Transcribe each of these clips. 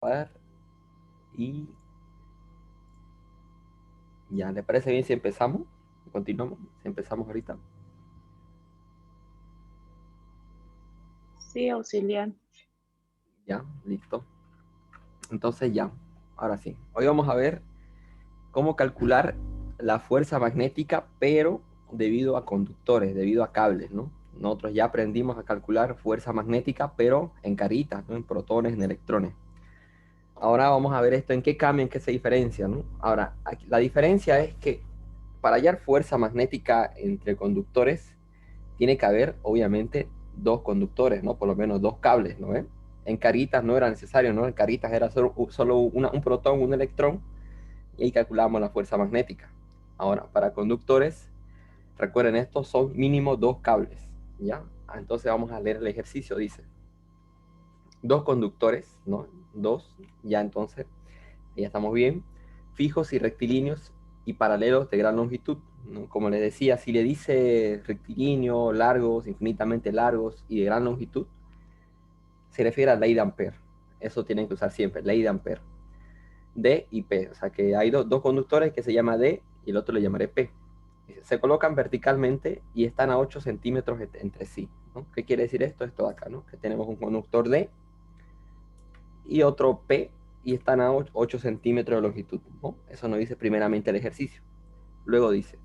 par. Y ya, ¿le parece bien si empezamos? Continuamos, si empezamos ahorita. Sí, auxiliar. Ya, listo. Entonces ya, ahora sí. Hoy vamos a ver cómo calcular la fuerza magnética, pero debido a conductores, debido a cables, ¿no? Nosotros ya aprendimos a calcular fuerza magnética, pero en caritas, ¿no? En protones, en electrones. Ahora vamos a ver esto, en qué cambia, en qué se diferencia, ¿no? Ahora, aquí, la diferencia es que para hallar fuerza magnética entre conductores, tiene que haber, obviamente, dos conductores, ¿no? Por lo menos dos cables, ¿no? En caritas no era necesario, ¿no? En caritas era solo un protón, un electrón, y ahí calculamos la fuerza magnética. Ahora, para conductores, recuerden esto, son mínimo dos cables, ¿ya? Entonces vamos a leer el ejercicio, dice. Dos conductores, ¿no? Dos, ya entonces, ya estamos bien. Fijos y rectilíneos y paralelos de gran longitud, ¿no? Como les decía, si le dice rectilíneo, largos, infinitamente largos y de gran longitud, se refiere a ley de Ampère. Eso tienen que usar siempre, ley de Ampère. D y P, o sea que hay dos conductores que se llama D y el otro le llamaré P. Se colocan verticalmente y están a 8 centímetros entre sí, ¿no? ¿Qué quiere decir esto? Esto de acá, ¿no? Que tenemos un conductor D y otro P y están a 8 centímetros de longitud, ¿no? Eso nos dice primeramente el ejercicio. Luego dice,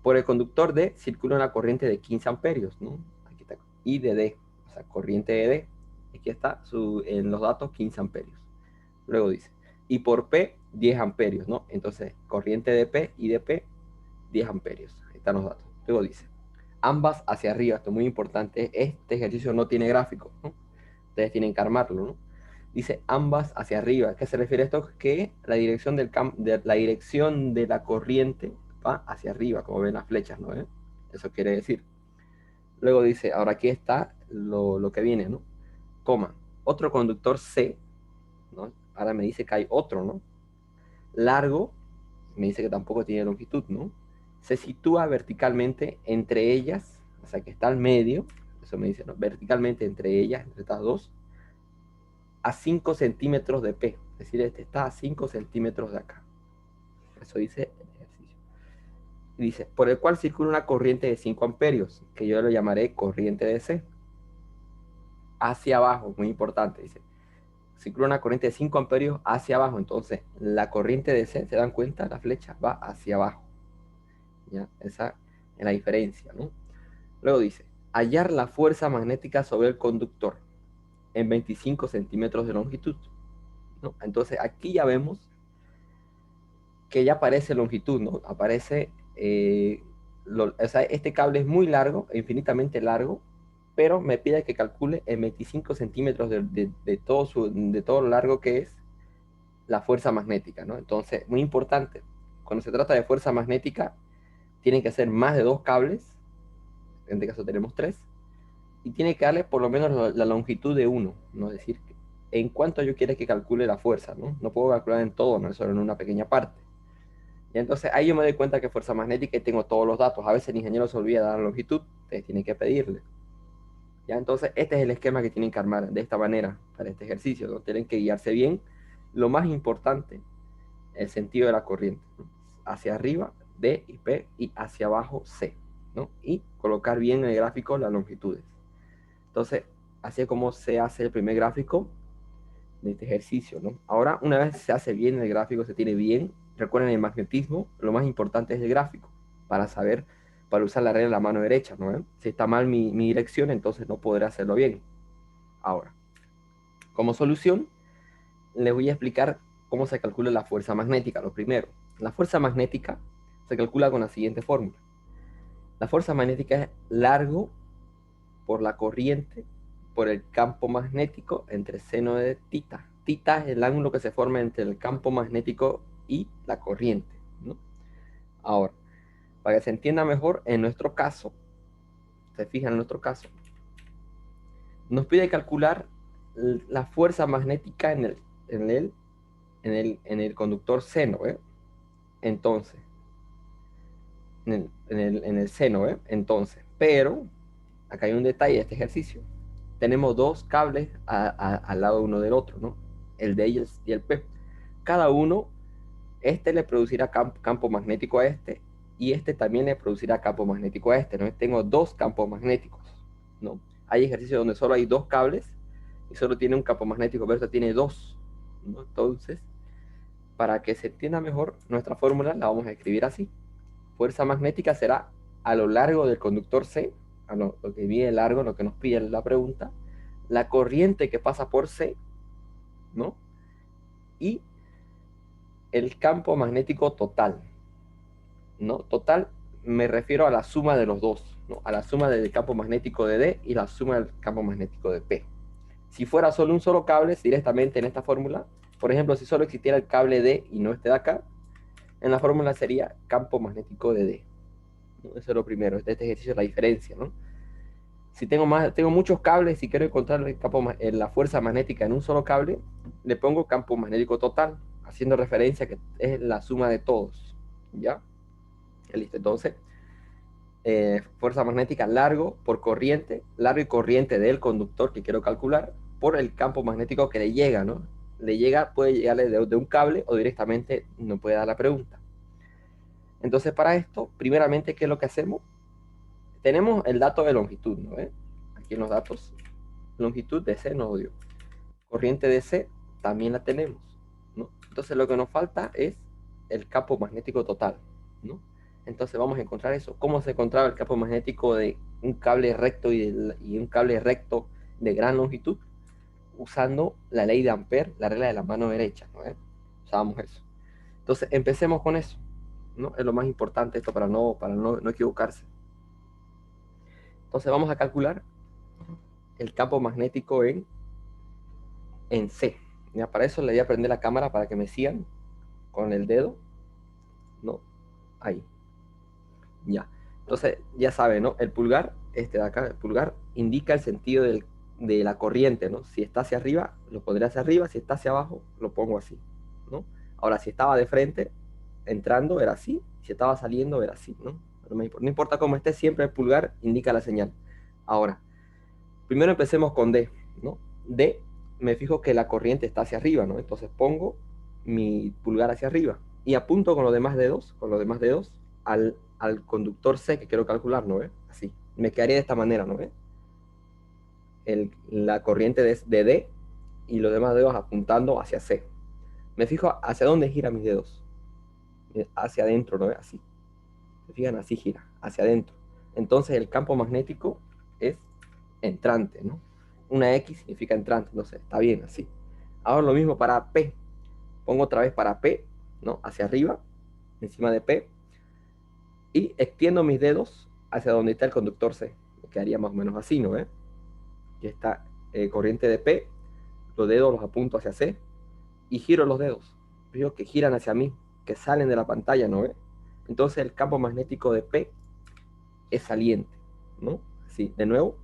por el conductor D circula una corriente de 15 amperios, ¿no? Aquí está, I de D, o sea, corriente de D. Aquí está en los datos 15 amperios. Luego dice, y por P 10 amperios, ¿no? Entonces, corriente de P y de P 10 amperios. Ahí están los datos. Luego dice, ambas hacia arriba, esto es muy importante, este ejercicio no tiene gráfico, ¿no? Ustedes tienen que armarlo, ¿no? Dice ambas hacia arriba. ¿A qué se refiere esto? Que la dirección la dirección de la corriente va hacia arriba, como ven las flechas, ¿no? Eso quiere decir. Luego dice, ahora aquí está lo que viene, ¿no? Coma, otro conductor C, ¿no? Ahora me dice que hay otro, ¿no? Largo, me dice que tampoco tiene longitud, ¿no? Se sitúa verticalmente entre ellas, o sea que está al medio, eso me dice, ¿no? Verticalmente entre ellas, entre estas dos, a 5 centímetros de P. Es decir, este está a 5 centímetros de acá. Eso dice el ejercicio. Y dice, por el cual circula una corriente de 5 amperios, que yo lo llamaré corriente de C. Hacia abajo, muy importante, dice. Circula una corriente de 5 amperios hacia abajo. Entonces, la corriente de C, ¿se dan cuenta? La flecha va hacia abajo. ¿Ya? Esa es la diferencia, ¿no? Luego dice, hallar la fuerza magnética sobre el conductor en 25 centímetros de longitud, ¿no? Entonces, aquí ya vemos que ya aparece longitud, ¿no? Aparece, o sea, este cable es muy largo, infinitamente largo, pero me pide que calcule en 25 centímetros de todo lo largo que es la fuerza magnética, ¿no? Entonces, muy importante, cuando se trata de fuerza magnética, tienen que ser más de dos cables, en este caso tenemos tres, y tiene que darle por lo menos la longitud de uno, ¿no? Es decir, en cuánto yo quiero que calcule la fuerza, ¿no? No puedo calcular en todo, no es solo en una pequeña parte. Y entonces ahí yo me doy cuenta que fuerza magnética y tengo todos los datos. A veces el ingeniero se olvida de dar la longitud, ustedes tienen que pedirle. ¿Ya? Entonces este es el esquema que tienen que armar de esta manera para este ejercicio, ¿no? Tienen que guiarse bien. Lo más importante, el sentido de la corriente, ¿no? Hacia arriba, D y P, y hacia abajo, C, ¿no? Y colocar bien en el gráfico las longitudes. Entonces, así es como se hace el primer gráfico de este ejercicio, ¿no? Ahora, una vez se hace bien el gráfico, se tiene bien, recuerden el magnetismo, lo más importante es el gráfico, para saber, para usar la regla de la mano derecha, ¿no? Si está mal mi dirección, entonces no podré hacerlo bien. Ahora, como solución, les voy a explicar cómo se calcula la fuerza magnética. Lo primero, la fuerza magnética se calcula con la siguiente fórmula. La fuerza magnética es largo por la corriente por el campo magnético entre seno de tita. Tita es el ángulo que se forma entre el campo magnético y la corriente, ¿no? Ahora, para que se entienda mejor, en nuestro caso, se fijan en nuestro caso, nos pide calcular la fuerza magnética en el conductor seno, ¿eh? Entonces, en el seno, ¿eh? Entonces, pero, acá hay un detalle de este ejercicio. Tenemos dos cables al lado uno del otro, ¿no? el D y el P. Cada uno, este le producirá campo magnético a este, y este también le producirá campo magnético a este, ¿no? Tengo dos campos magnéticos, ¿no? Hay ejercicios donde solo hay dos cables y solo tiene un campo magnético, pero este tiene dos, ¿no? Entonces, para que se entienda mejor, nuestra fórmula la vamos a escribir así. Fuerza magnética será a lo largo del conductor C, a lo que mide el largo, lo que nos pide la pregunta, la corriente que pasa por C, ¿no? Y el campo magnético total, ¿no? Total me refiero a la suma de los dos, ¿no? A la suma del campo magnético de D y la suma del campo magnético de P. Si fuera solo un solo cable, directamente en esta fórmula, por ejemplo, si solo existiera el cable D y no este de acá, en la fórmula sería campo magnético de D, ¿no? Eso es lo primero, este ejercicio es la diferencia, ¿no? Si tengo muchos cables y quiero encontrar la fuerza magnética en un solo cable, le pongo campo magnético total, haciendo referencia a que es la suma de todos, ¿ya? Listo, entonces, fuerza magnética largo y corriente del conductor que quiero calcular, por el campo magnético que le llega, ¿no? Puede llegarle de un cable o directamente no puede dar la pregunta. Entonces, para esto, primeramente, ¿qué es lo que hacemos? Tenemos el dato de longitud, ¿no? Aquí en los datos, longitud de C nos dio. Corriente de C también la tenemos, ¿no? Entonces lo que nos falta es el campo magnético total, ¿no? Entonces vamos a encontrar eso. ¿Cómo se encontraba el campo magnético de un cable recto y un cable recto de gran longitud? Usando la ley de Ampère, la regla de la mano derecha, ¿no? Usábamos eso. Entonces empecemos con eso, ¿no? Es lo más importante esto para no equivocarse. Entonces vamos a calcular el campo magnético en C. Ya, para eso le voy a prender la cámara para que me sigan con el dedo, ¿no? Ahí. Ya. Entonces, ya saben, ¿no? El pulgar, este de acá, el pulgar, indica el sentido de la corriente, ¿no? Si está hacia arriba, lo pondré hacia arriba, si está hacia abajo, lo pongo así, ¿no? Ahora, si estaba de frente, entrando, era así, si estaba saliendo, era así, ¿no? No importa cómo esté, siempre el pulgar indica la señal. Ahora, primero empecemos con D, ¿no? D, me fijo que la corriente está hacia arriba, ¿no? Entonces pongo mi pulgar hacia arriba y apunto con los demás dedos, al conductor C que quiero calcular, ¿no ve? Así. Me quedaría de esta manera, ¿no ve? La corriente de D y los demás dedos apuntando hacia C. Me fijo hacia dónde giran mis dedos. Hacia adentro, ¿no ve? Así. Se fijan, así gira, hacia adentro. Entonces el campo magnético es entrante, ¿no? Una X significa entrante, no sé, está bien así. Ahora lo mismo para P. Pongo otra vez para P, ¿no? Hacia arriba, encima de P. Y extiendo mis dedos hacia donde está el conductor C. Me quedaría más o menos así, ¿no? Que está corriente de P, los dedos los apunto hacia C y giro los dedos. Veo que giran hacia mí, que salen de la pantalla, ¿no? Entonces el campo magnético de P es saliente, ¿no? Así, de nuevo,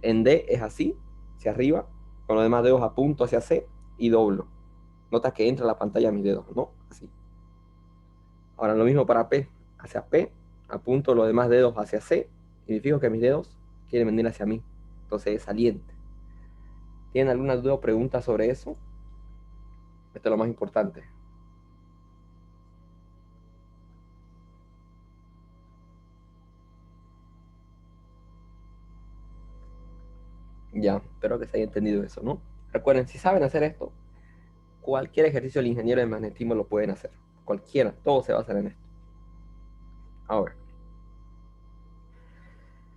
en D es así, hacia arriba, con los demás dedos apunto hacia C y doblo. Nota que entra a la pantalla mis dedos, ¿no? Así. Ahora lo mismo para P, hacia P, apunto los demás dedos hacia C y me fijo que mis dedos quieren venir hacia mí. Entonces es saliente. ¿Tienen alguna duda o pregunta sobre eso? Esto es lo más importante. Ya, espero que se haya entendido eso, ¿no? Recuerden, si saben hacer esto, cualquier ejercicio del ingeniero de magnetismo lo pueden hacer. Cualquiera, todo se va a hacer en esto. Ahora,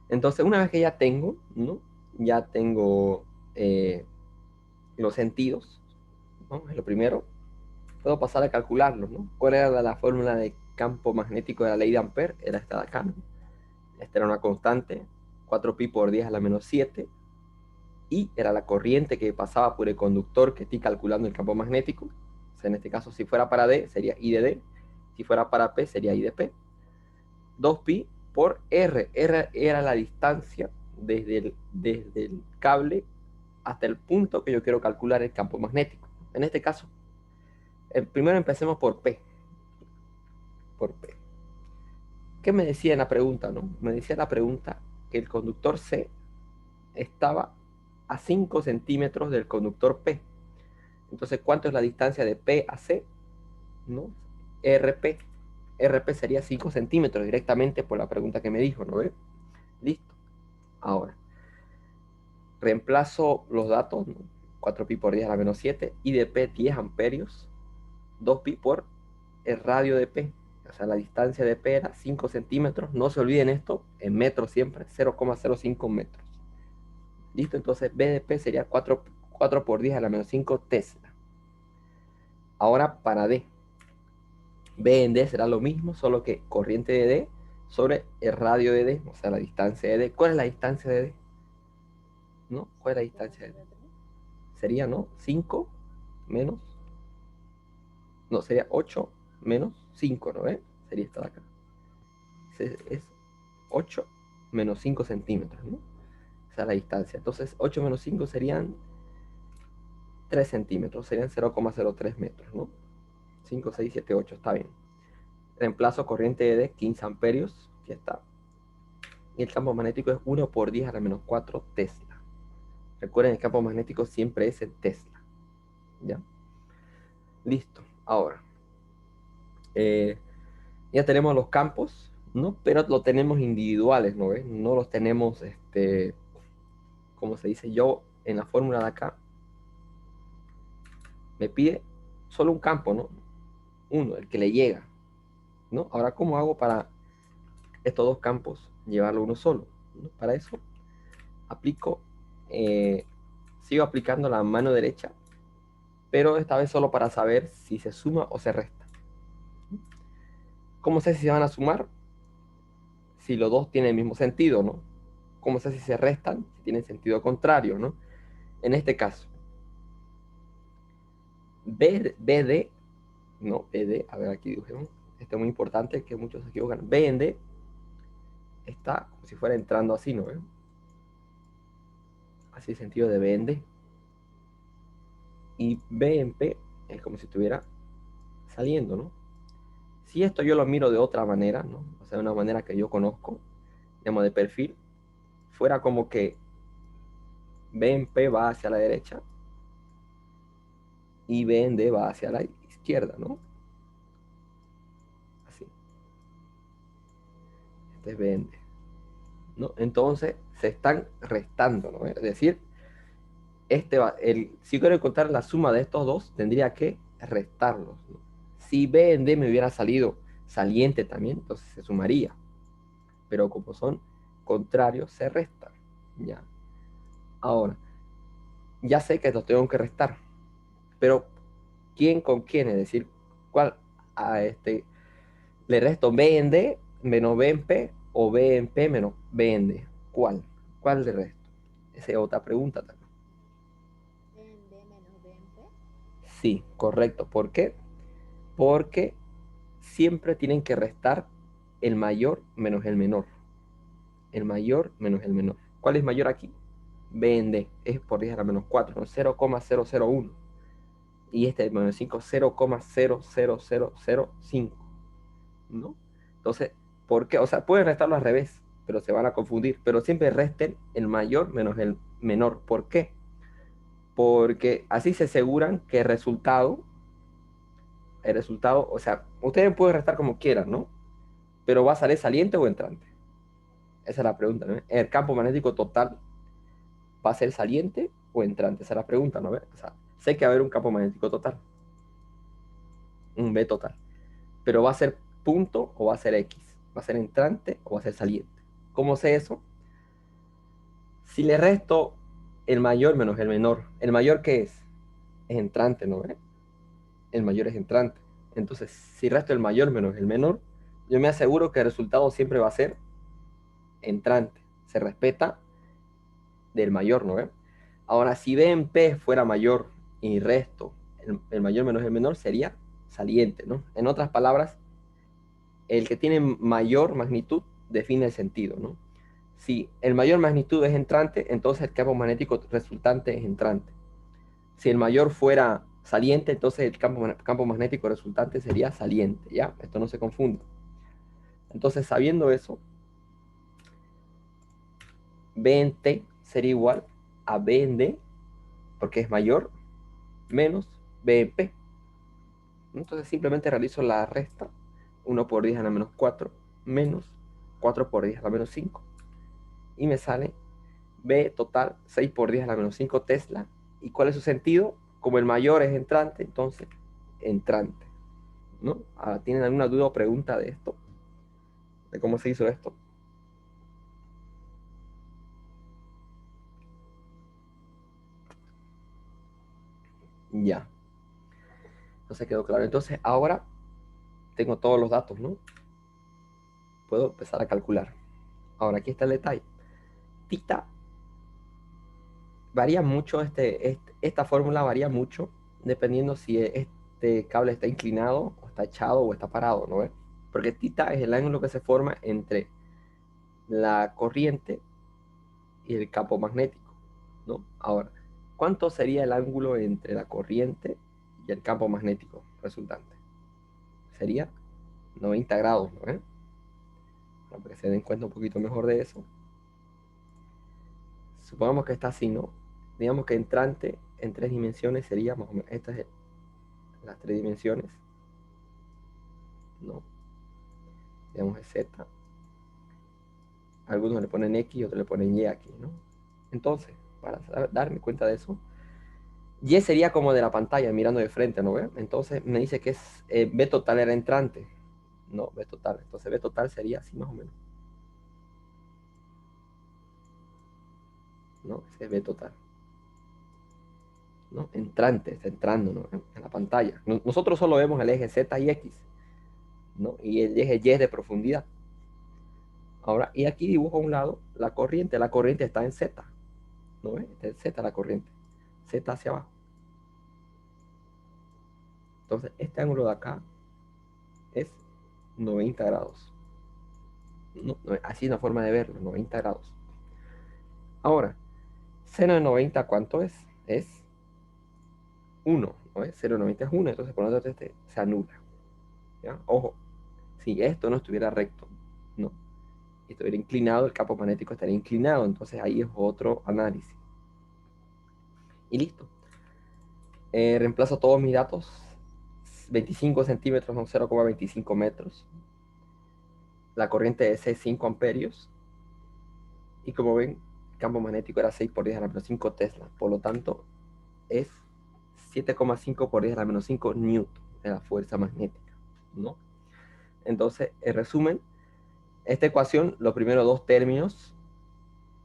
entonces una vez que ya tengo, ¿no? Ya tengo los sentidos, ¿no? Es lo primero. Puedo pasar a calcularlos, ¿no? ¿Cuál era la fórmula de campo magnético de la ley de Ampère? Era esta de acá, ¿no? Esta era una constante, 4pi por 10 a la menos 7, y era la corriente que pasaba por el conductor que estoy calculando el campo magnético. O sea, en este caso, si fuera para D, sería I de D. Si fuera para P, sería I de P. 2pi por R. R era la distancia desde el cable hasta el punto que yo quiero calcular el campo magnético. En este caso, primero empecemos por P. Por P. ¿Qué me decía en la pregunta, no? Me decía la pregunta que el conductor C estaba a 5 centímetros del conductor P. Entonces, ¿cuánto es la distancia de P a C? ¿No? RP. RP sería 5 centímetros directamente por la pregunta que me dijo, ¿no ve? Listo. Ahora, reemplazo los datos, ¿no? 4pi por 10 a la menos 7, I de P 10 amperios, 2pi por el radio de P. O sea, la distancia de P era 5 centímetros. No se olviden esto, en metros siempre, 0,05 metros. Listo, entonces B de P sería 4 por 10 a la menos 5 Tesla. Ahora para D. B en D será lo mismo, solo que corriente de D sobre el radio de D, o sea, la distancia de D. ¿Cuál es la distancia de D? ¿No? ¿Cuál es la distancia de D? Sería, ¿no? 5 menos, no, sería 8 menos 5, ¿no? Sería esta de acá. Es 8 menos 5 centímetros, ¿no? Esa es la distancia. Entonces, 8 menos 5 serían 3 centímetros, serían 0,03 metros, ¿no? 5, 6, 7, 8, está bien. Reemplazo corriente de 15 amperios, ya está. Y el campo magnético es 1 por 10 a la menos 4 Tesla. Recuerden, el campo magnético siempre es en Tesla. ¿Ya? Listo. Ahora, ya tenemos los campos, ¿no? Pero lo tenemos individuales, ¿no ves? No los tenemos, como se dice yo, en la fórmula de acá. Me pide solo un campo, ¿no? Uno, el que le llega, ¿no? Ahora, ¿cómo hago para estos dos campos llevarlo uno solo? ¿No? Para eso, aplico, sigo aplicando la mano derecha, pero esta vez solo para saber si se suma o se resta. ¿Cómo sé si se van a sumar? Si los dos tienen el mismo sentido, ¿no? ¿Cómo sé si se restan? Si tienen sentido contrario, ¿no? En este caso, BD, no, BD, a ver, aquí dijeron, esto es muy importante, que muchos se equivocan. B en D está como si fuera entrando así, ¿no? Así el sentido de B en D. Y B en P es como si estuviera saliendo, ¿no? Si esto yo lo miro de otra manera, ¿no? O sea, de una manera que yo conozco, digamos de perfil, fuera como que B en P va hacia la derecha y B en D va hacia la izquierda, ¿no? Así. Este es B en D, ¿no? Entonces se están restando, ¿no? Es decir, si quiero encontrar la suma de estos dos, tendría que restarlos, ¿no? Si B en D me hubiera salido saliente también, entonces se sumaría. Pero como son contrarios, se restan. ¿Ya? Ahora, ya sé que los tengo que restar, pero ¿quién con quién? Es decir, ¿cuál a le resto B en D menos B en P o B en P menos B en D? ¿Cuál? ¿Cuál le resto? Esa es otra pregunta también. B en D menos B en P. Sí, correcto. ¿Por qué? Porque siempre tienen que restar el mayor menos el menor. El mayor menos el menor. ¿Cuál es mayor aquí? B en D. Es por 10 a la menos 4, ¿no? 0,001. Y este es menos 5, 0,00005. ¿No? Entonces, ¿por qué? O sea, pueden restarlo al revés, pero se van a confundir. Pero siempre resten el mayor menos el menor. ¿Por qué? Porque así se aseguran que el resultado, o sea, ustedes pueden restar como quieran, ¿no? Pero va a salir saliente o entrante. Esa es la pregunta, ¿no? ¿El campo magnético total va a ser saliente o entrante? Esa es la pregunta, ¿no? O sea, sé que va a haber un campo magnético total, un B total, pero va a ser punto o va a ser X, va a ser entrante o va a ser saliente. ¿Cómo sé eso? Si le resto el mayor menos el menor, ¿el mayor qué es? Es entrante, ¿no? El mayor es entrante. Entonces, si resto el mayor menos el menor, yo me aseguro que el resultado siempre va a ser entrante. Se respeta del mayor, ¿no? Ahora, si B en P fuera mayor y resto el mayor menos el menor, sería saliente, ¿no? En otras palabras, el que tiene mayor magnitud define el sentido, ¿no? Si el mayor magnitud es entrante, entonces el campo magnético resultante es entrante. Si el mayor fuera saliente, entonces el campo magnético resultante sería saliente, ¿ya? Esto no se confunde. Entonces, sabiendo eso, B en T sería igual a B en D, porque es mayor, menos B en P. Entonces simplemente realizo la resta, 1 por 10 a la menos 4 menos 4 por 10 a la menos 5. Y me sale B total 6 por 10 a la menos 5 Tesla. ¿Y cuál es su sentido? Como el mayor es entrante, entonces entrante, ¿no? Ahora, ¿tienen alguna duda o pregunta de esto? ¿De cómo se hizo esto? Ya, entonces quedó claro. Entonces ahora tengo todos los datos, ¿no? Puedo empezar a calcular. Ahora, aquí está el detalle. Tita varía mucho, esta fórmula varía mucho dependiendo si este cable está inclinado, o está echado o está parado, ¿no ves? Porque tita es el ángulo que se forma entre la corriente y el campo magnético, ¿no? Ahora, ¿cuánto sería el ángulo entre la corriente y el campo magnético resultante? Sería 90 grados, ¿no ves? Para que se den cuenta un poquito mejor de eso. Supongamos que está así, ¿no? Digamos que entrante en 3 dimensiones sería más o menos, estas es las 3 dimensiones, ¿no? Digamos es Z. Algunos le ponen X, otros le ponen Y aquí, ¿no? Entonces, para darme cuenta de eso, Y sería como de la pantalla, mirando de frente, ¿no ve? Entonces me dice que es B total era entrante. No, B total. Entonces B total sería así más o menos. ¿No? Ese es B total. ¿No? Entrante, está entrando, ¿no? En la pantalla. Nosotros solo vemos el eje Z y X, ¿no? Y el eje Y es de profundidad. Ahora, y aquí dibujo a un lado la corriente. La corriente está en Z, ¿no ve? Está en Z la corriente. Z hacia abajo. Entonces, este ángulo de acá es 90 grados. No, así es una forma de verlo, 90 grados. Ahora, seno de 90, ¿cuánto es? Es 1, ¿no es? 0,90 es 1, entonces por lo tanto este se anula. ¿Ya? Ojo, si esto no estuviera recto, no, y estuviera inclinado, el campo magnético estaría inclinado, entonces ahí es otro análisis. Y listo. Reemplazo todos mis datos. 25 centímetros son 0,25 metros. La corriente es 5 amperios. Y como ven, el campo magnético era 6 por 10 a la menos 5 Tesla. Por lo tanto, es 7,5 por 10 a la menos 5 newton de la fuerza magnética, ¿no? Entonces, en resumen, esta ecuación, los primeros dos términos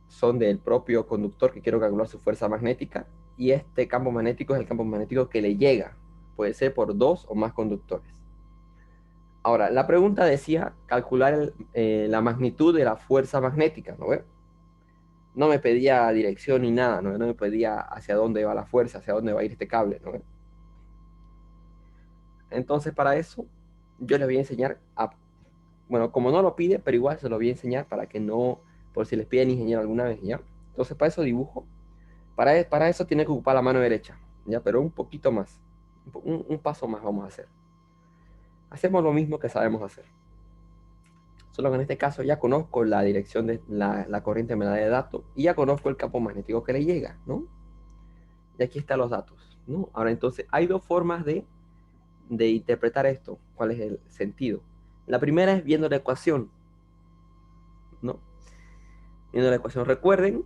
son del propio conductor que quiero calcular su fuerza magnética, y este campo magnético es el campo magnético que le llega. Puede ser por dos o más conductores. Ahora, la pregunta decía calcular la magnitud de la fuerza magnética, ¿no ve? No me pedía dirección ni nada, ¿no? No me pedía hacia dónde va la fuerza, hacia dónde va a ir este cable, ¿no ve? Entonces, para eso, yo les voy a enseñar bueno, como no lo pide, pero igual se lo voy a enseñar para que no, por si les piden ingeniero alguna vez, ¿ya? Entonces, para eso dibujo. Para eso tiene que ocupar la mano derecha, ¿ya? Pero un poquito más, un paso más vamos a hacer. Hacemos lo mismo que sabemos hacer. Solo que en este caso ya conozco la dirección de la corriente me da de datos y ya conozco el campo magnético que le llega, ¿no? Y aquí están los datos, ¿no? Ahora entonces, hay dos formas de interpretar esto. ¿Cuál es el sentido? La primera es viendo la ecuación, ¿no? Viendo la ecuación. Recuerden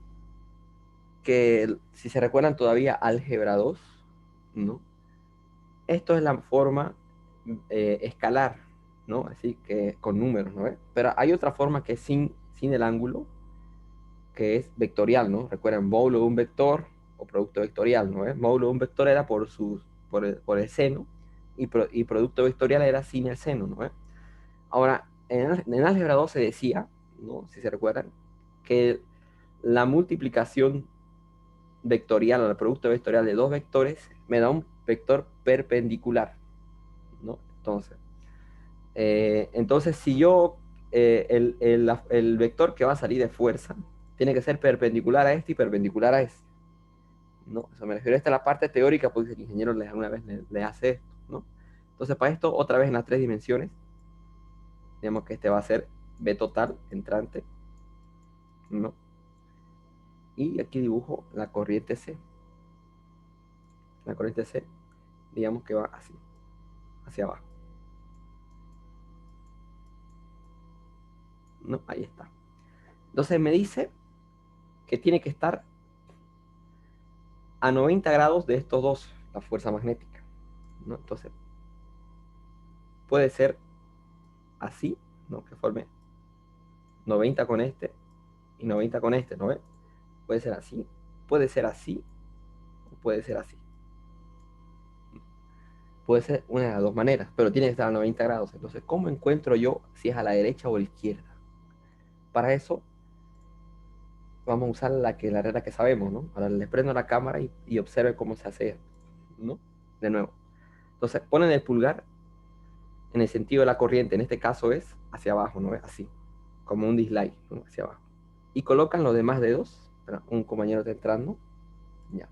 que, si se recuerdan todavía álgebra 2, ¿no? Esto es la forma escalar, ¿no? Así que con números, ¿no? Pero hay otra forma que es sin el ángulo, que es vectorial, ¿no? Recuerden, módulo de un vector o producto vectorial, ¿no? Módulo de un vector era por el seno, y producto vectorial era sin el seno, ¿no? Ahora, en álgebra 2 se decía, ¿no? Si se recuerdan, que la multiplicación vectorial o el producto vectorial de dos vectores me da un vector perpendicular, ¿no? Entonces si yo, el vector que va a salir de fuerza tiene que ser perpendicular a este y perpendicular a este, ¿no? Eso me refiero, esta es la parte teórica, porque el ingeniero alguna vez le hace esto, ¿no? Entonces, para esto, otra vez en las 3 dimensiones, digamos que este va a ser B total, entrante, ¿no? Y aquí dibujo la corriente C. La corriente C. digamos que va así, hacia abajo. ¿No? Ahí está. Entonces me dice que tiene que estar a 90 grados de estos dos, la fuerza magnética, ¿no? Entonces puede ser así, ¿no? Que forme 90 con este y 90 con este, ¿no ves? Puede ser así, puede ser así, o puede ser así. Puede ser una de las dos maneras, pero tiene que estar a 90 grados. Entonces, ¿cómo encuentro yo si es a la derecha o a la izquierda? Para eso vamos a usar la regla que sabemos, ¿no? Ahora les prendo la cámara y observe cómo se hace, ¿no? De nuevo. Entonces, ponen el pulgar en el sentido de la corriente, en este caso es hacia abajo, ¿no? Así, como un dislike, ¿no? Hacia abajo. Y colocan los demás dedos. Espera, un compañero está entrando. Ya.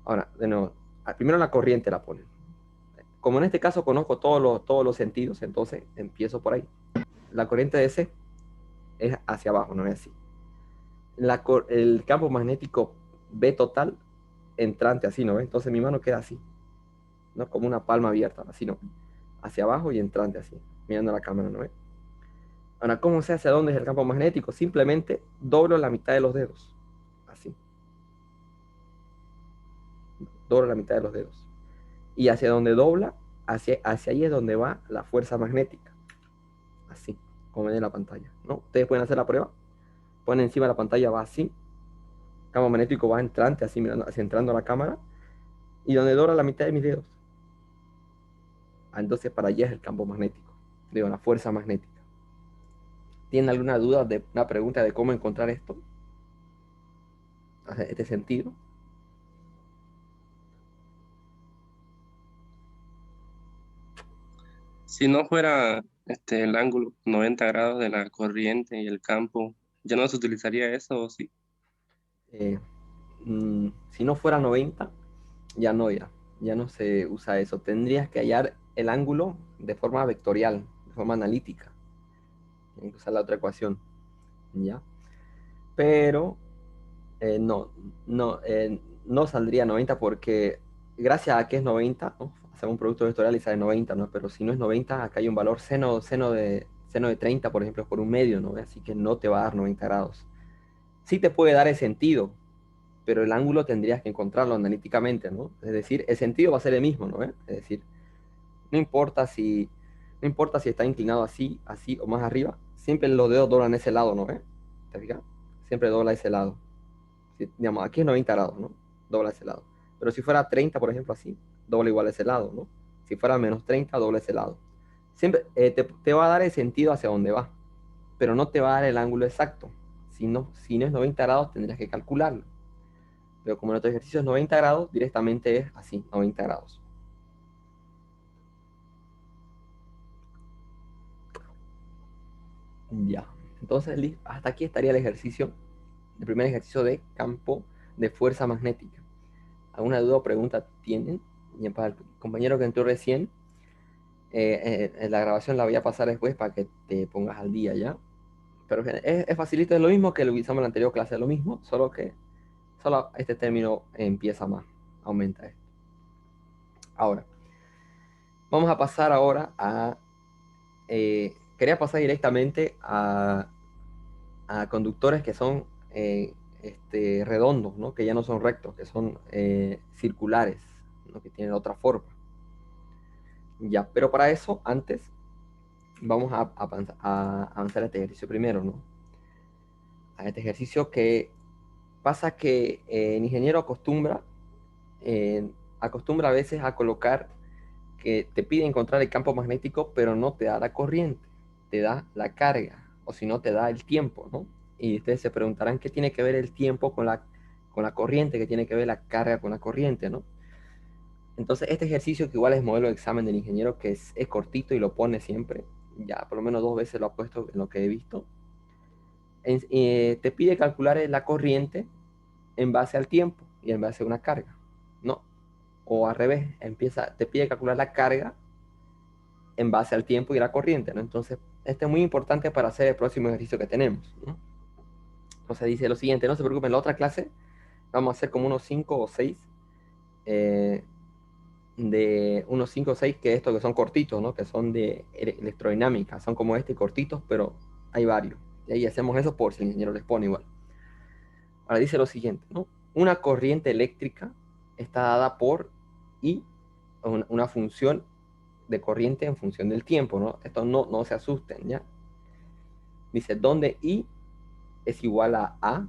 Ahora, de nuevo, primero la corriente la ponen. Como en este caso conozco todos los sentidos, entonces empiezo por ahí. La corriente de C es hacia abajo, no es así. El campo magnético B total entrante, así, ¿no ves? Entonces mi mano queda así, ¿no? Como una palma abierta, así, ¿no? Hacia abajo y entrante, así, mirando la cámara, ¿no ves? Ahora, ¿cómo sé hacia dónde es el campo magnético? Simplemente doblo la mitad de los dedos, así. Doblo la mitad de los dedos. Y hacia donde dobla, hacia ahí es donde va la fuerza magnética. Así, como ven en la pantalla, ¿no? Ustedes pueden hacer la prueba. Ponen encima de la pantalla, va así. El campo magnético va entrante, así, mirando, así entrando a la cámara. Y donde dobla la mitad de mis dedos. Entonces para allá es el campo magnético, digo, la fuerza magnética. ¿Tienen alguna duda de una pregunta de cómo encontrar esto? Este sentido. Si no fuera el ángulo 90 grados de la corriente y el campo, ¿ya no se utilizaría eso o sí? Eh, si no fuera 90, ya no se usa eso. Tendrías que hallar el ángulo de forma vectorial, de forma analítica. Tienes que usar la otra ecuación, ¿ya? Pero no saldría 90 porque gracias a que es 90, ¿no? Hacemos un producto vectorial y sale 90, ¿no? Pero si no es 90, acá hay un valor seno de 30, por ejemplo, es por un medio, ¿no? Así que no te va a dar 90 grados. Sí te puede dar el sentido, pero el ángulo tendrías que encontrarlo analíticamente, ¿no? Es decir, el sentido va a ser el mismo, ¿no? Es decir, no importa si, no importa si está inclinado así, así o más arriba, siempre los dedos doblan ese lado, ¿no? ¿Te fijas? Siempre dobla ese lado. Digamos, aquí es 90 grados, ¿no? Dobla ese lado. Pero si fuera 30, por ejemplo, así, dobla igual ese lado, ¿no? Si fuera menos 30, dobla ese lado. Siempre te va a dar el sentido hacia dónde va, pero no te va a dar el ángulo exacto. Si no es 90 grados, tendrías que calcularlo. Pero como nuestro ejercicio es 90 grados, directamente es así, 90 grados. Ya. Entonces, hasta aquí estaría el primer ejercicio de campo de fuerza magnética. ¿Alguna duda o pregunta tienen? Y para el compañero que entró recién, la grabación la voy a pasar después para que te pongas al día ya. Pero es facilito, es lo mismo que lo usamos en la anterior clase, es lo mismo, solo este término empieza más, aumenta esto. Ahora, vamos a pasar ahora quería pasar directamente a conductores que son redondos, ¿no? Que ya no son rectos, que son circulares, ¿no? Que tienen otra forma. Ya, pero para eso, antes, vamos a avanzar a este ejercicio primero, ¿no? A este ejercicio que pasa que el ingeniero acostumbra a veces a colocar que te pide encontrar el campo magnético, pero no te da la corriente, te da la carga, o si no te da el tiempo, ¿no? Y ustedes se preguntarán qué tiene que ver el tiempo con la corriente, qué tiene que ver la carga con la corriente, ¿no? Entonces, este ejercicio que igual es modelo de examen del ingeniero, que es cortito y lo pone siempre, ya por lo menos 2 veces lo ha puesto en lo que he visto, te pide calcular la corriente en base al tiempo y en base a una carga, ¿no? O al revés, te pide calcular la carga en base al tiempo y la corriente, ¿no? Entonces, este es muy importante para hacer el próximo ejercicio que tenemos, ¿no? Entonces dice lo siguiente, no se preocupen, en la otra clase vamos a hacer como unos 5 o 6 de unos 5 o 6 que estos que son cortitos, ¿no? Que son de electrodinámica, son como este cortitos, pero hay varios. Y ahí hacemos eso por si el ingeniero les pone igual. Ahora dice lo siguiente, ¿no? Una corriente eléctrica está dada por I, una función de corriente en función del tiempo, ¿no? Esto no se asusten, ¿ya? Dice, donde I es igual a,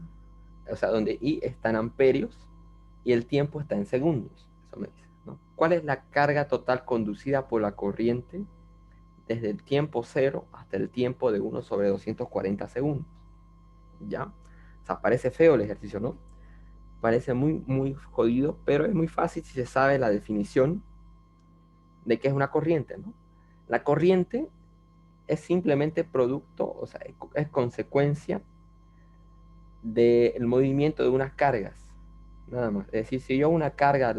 o sea, donde I está en amperios y el tiempo está en segundos. Eso me dice, ¿no? ¿Cuál es la carga total conducida por la corriente desde el tiempo 0 hasta el tiempo de 1 sobre 240 segundos? ¿Ya? O sea, parece feo el ejercicio, ¿no? Parece muy jodido, pero es muy fácil si se sabe la definición de qué es una corriente, ¿no? La corriente es simplemente producto, o sea, es consecuencia del movimiento de unas cargas, nada más. Es decir, si yo a una carga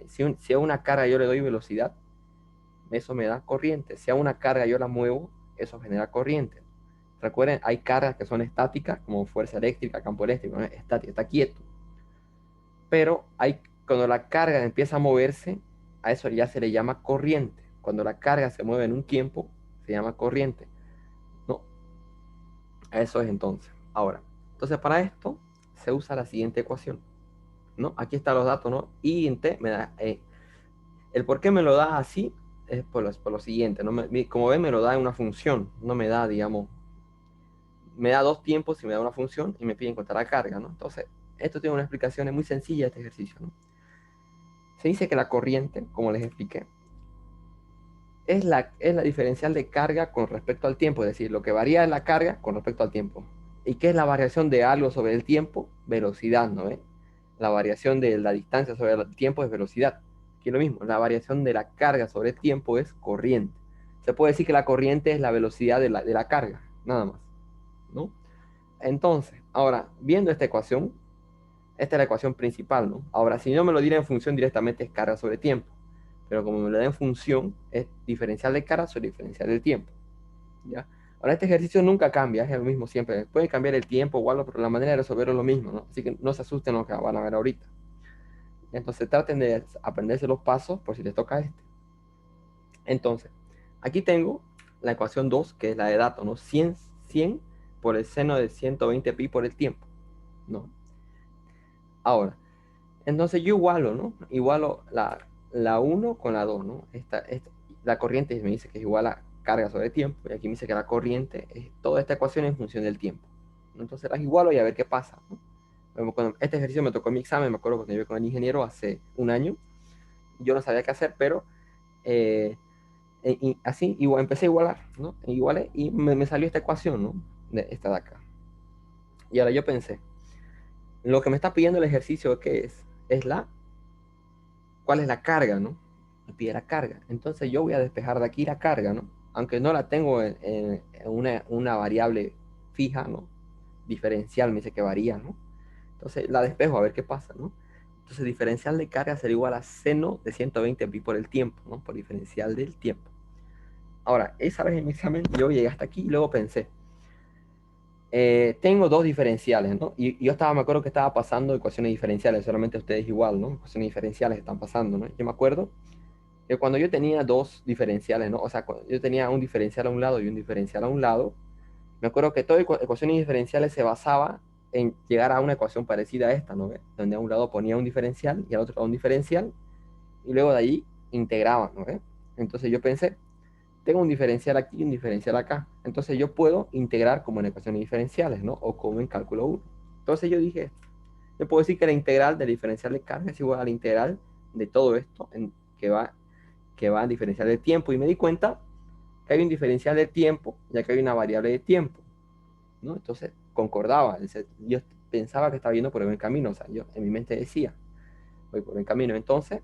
si a una carga yo le doy velocidad, eso me da corriente. Si a una carga yo la muevo, eso genera corriente. Recuerden, hay cargas que son estáticas, como fuerza eléctrica, campo eléctrico, ¿no? Estático, está quieto. Pero cuando la carga empieza a moverse, a eso ya se le llama corriente. Cuando la carga se mueve en un tiempo, se llama corriente. ¿No? Eso es entonces. Ahora, entonces para esto se usa la siguiente ecuación, ¿no? Aquí están los datos, ¿no? I en T me da el por qué me lo da así es por lo siguiente, ¿no? Como ven, me lo da en una función, no me da, digamos, me da dos tiempos y me da una función y me pide encontrar la carga, ¿no? Entonces, esto tiene una explicación muy sencilla de este ejercicio, ¿no? Se dice que la corriente, como les expliqué, es la diferencial de carga con respecto al tiempo, es decir, lo que varía es la carga con respecto al tiempo. ¿Y qué es la variación de algo sobre el tiempo? Velocidad, ¿no? La variación de la distancia sobre el tiempo es velocidad. Aquí es lo mismo, la variación de la carga sobre el tiempo es corriente. Se puede decir que la corriente es la velocidad de la carga, nada más, ¿no? Entonces, ahora, viendo esta ecuación, esta es la ecuación principal, ¿no? Ahora, si no me lo diera en función directamente es carga sobre tiempo, pero como me lo da en función, es diferencial de carga sobre diferencial del tiempo, ¿ya? Ahora, este ejercicio nunca cambia, es el mismo siempre. Puede cambiar el tiempo o algo, pero la manera de resolverlo es lo mismo, ¿no? Así que no se asusten lo que van a ver ahorita. Entonces, traten de aprenderse los pasos por si les toca este. Entonces, aquí tengo la ecuación 2, que es la de datos, ¿no? 100 por el seno de 120 pi por el tiempo, ¿no? Ahora, entonces yo igualo, ¿no? Igualo la 1 con la 2, ¿no? La corriente me dice que es igual a carga sobre tiempo, y aquí me dice que la corriente es toda esta ecuación en función del tiempo. Entonces las igualo y a ver qué pasa, ¿no? Cuando este ejercicio me tocó en mi examen, me acuerdo cuando yo con el ingeniero hace un año, yo no sabía qué hacer, pero así igual, empecé a igualar, ¿no? Igualé y me salió esta ecuación, ¿no? Esta de acá. Y ahora yo pensé, lo que me está pidiendo el ejercicio, ¿qué es? ¿Cuál es la carga, no? Me pide la carga. Entonces yo voy a despejar de aquí la carga, ¿no? Aunque no la tengo en una variable fija, ¿no? Diferencial me dice que varía, ¿no? Entonces la despejo a ver qué pasa, ¿no? Entonces diferencial de carga será igual a seno de 120 pi por el tiempo, ¿no? Por diferencial del tiempo. Ahora, esa vez en mi examen yo llegué hasta aquí y luego pensé, tengo dos diferenciales, ¿no? Y yo me acuerdo que estaba pasando ecuaciones diferenciales, solamente ustedes igual, ¿no? Ecuaciones diferenciales están pasando, ¿no? Yo me acuerdo que cuando yo tenía dos diferenciales, ¿no? O sea, cuando yo tenía un diferencial a un lado y un diferencial a un lado, me acuerdo que todas ecuaciones diferenciales se basaba en llegar a una ecuación parecida a esta, ¿no? Donde a un lado ponía un diferencial y al otro lado un diferencial, y luego de ahí integraba, ¿no? Entonces yo pensé, tengo un diferencial aquí y un diferencial acá. Entonces yo puedo integrar como en ecuaciones diferenciales, ¿no? O como en cálculo 1. Entonces yo dije, yo puedo decir que la integral del diferencial de carga es igual a la integral de todo esto que va en diferencial de tiempo. Y me di cuenta que hay un diferencial de tiempo, ya que hay una variable de tiempo, ¿no? Entonces concordaba. Yo pensaba que estaba yendo por el buen camino. O sea, yo en mi mente decía, voy por el camino. Entonces,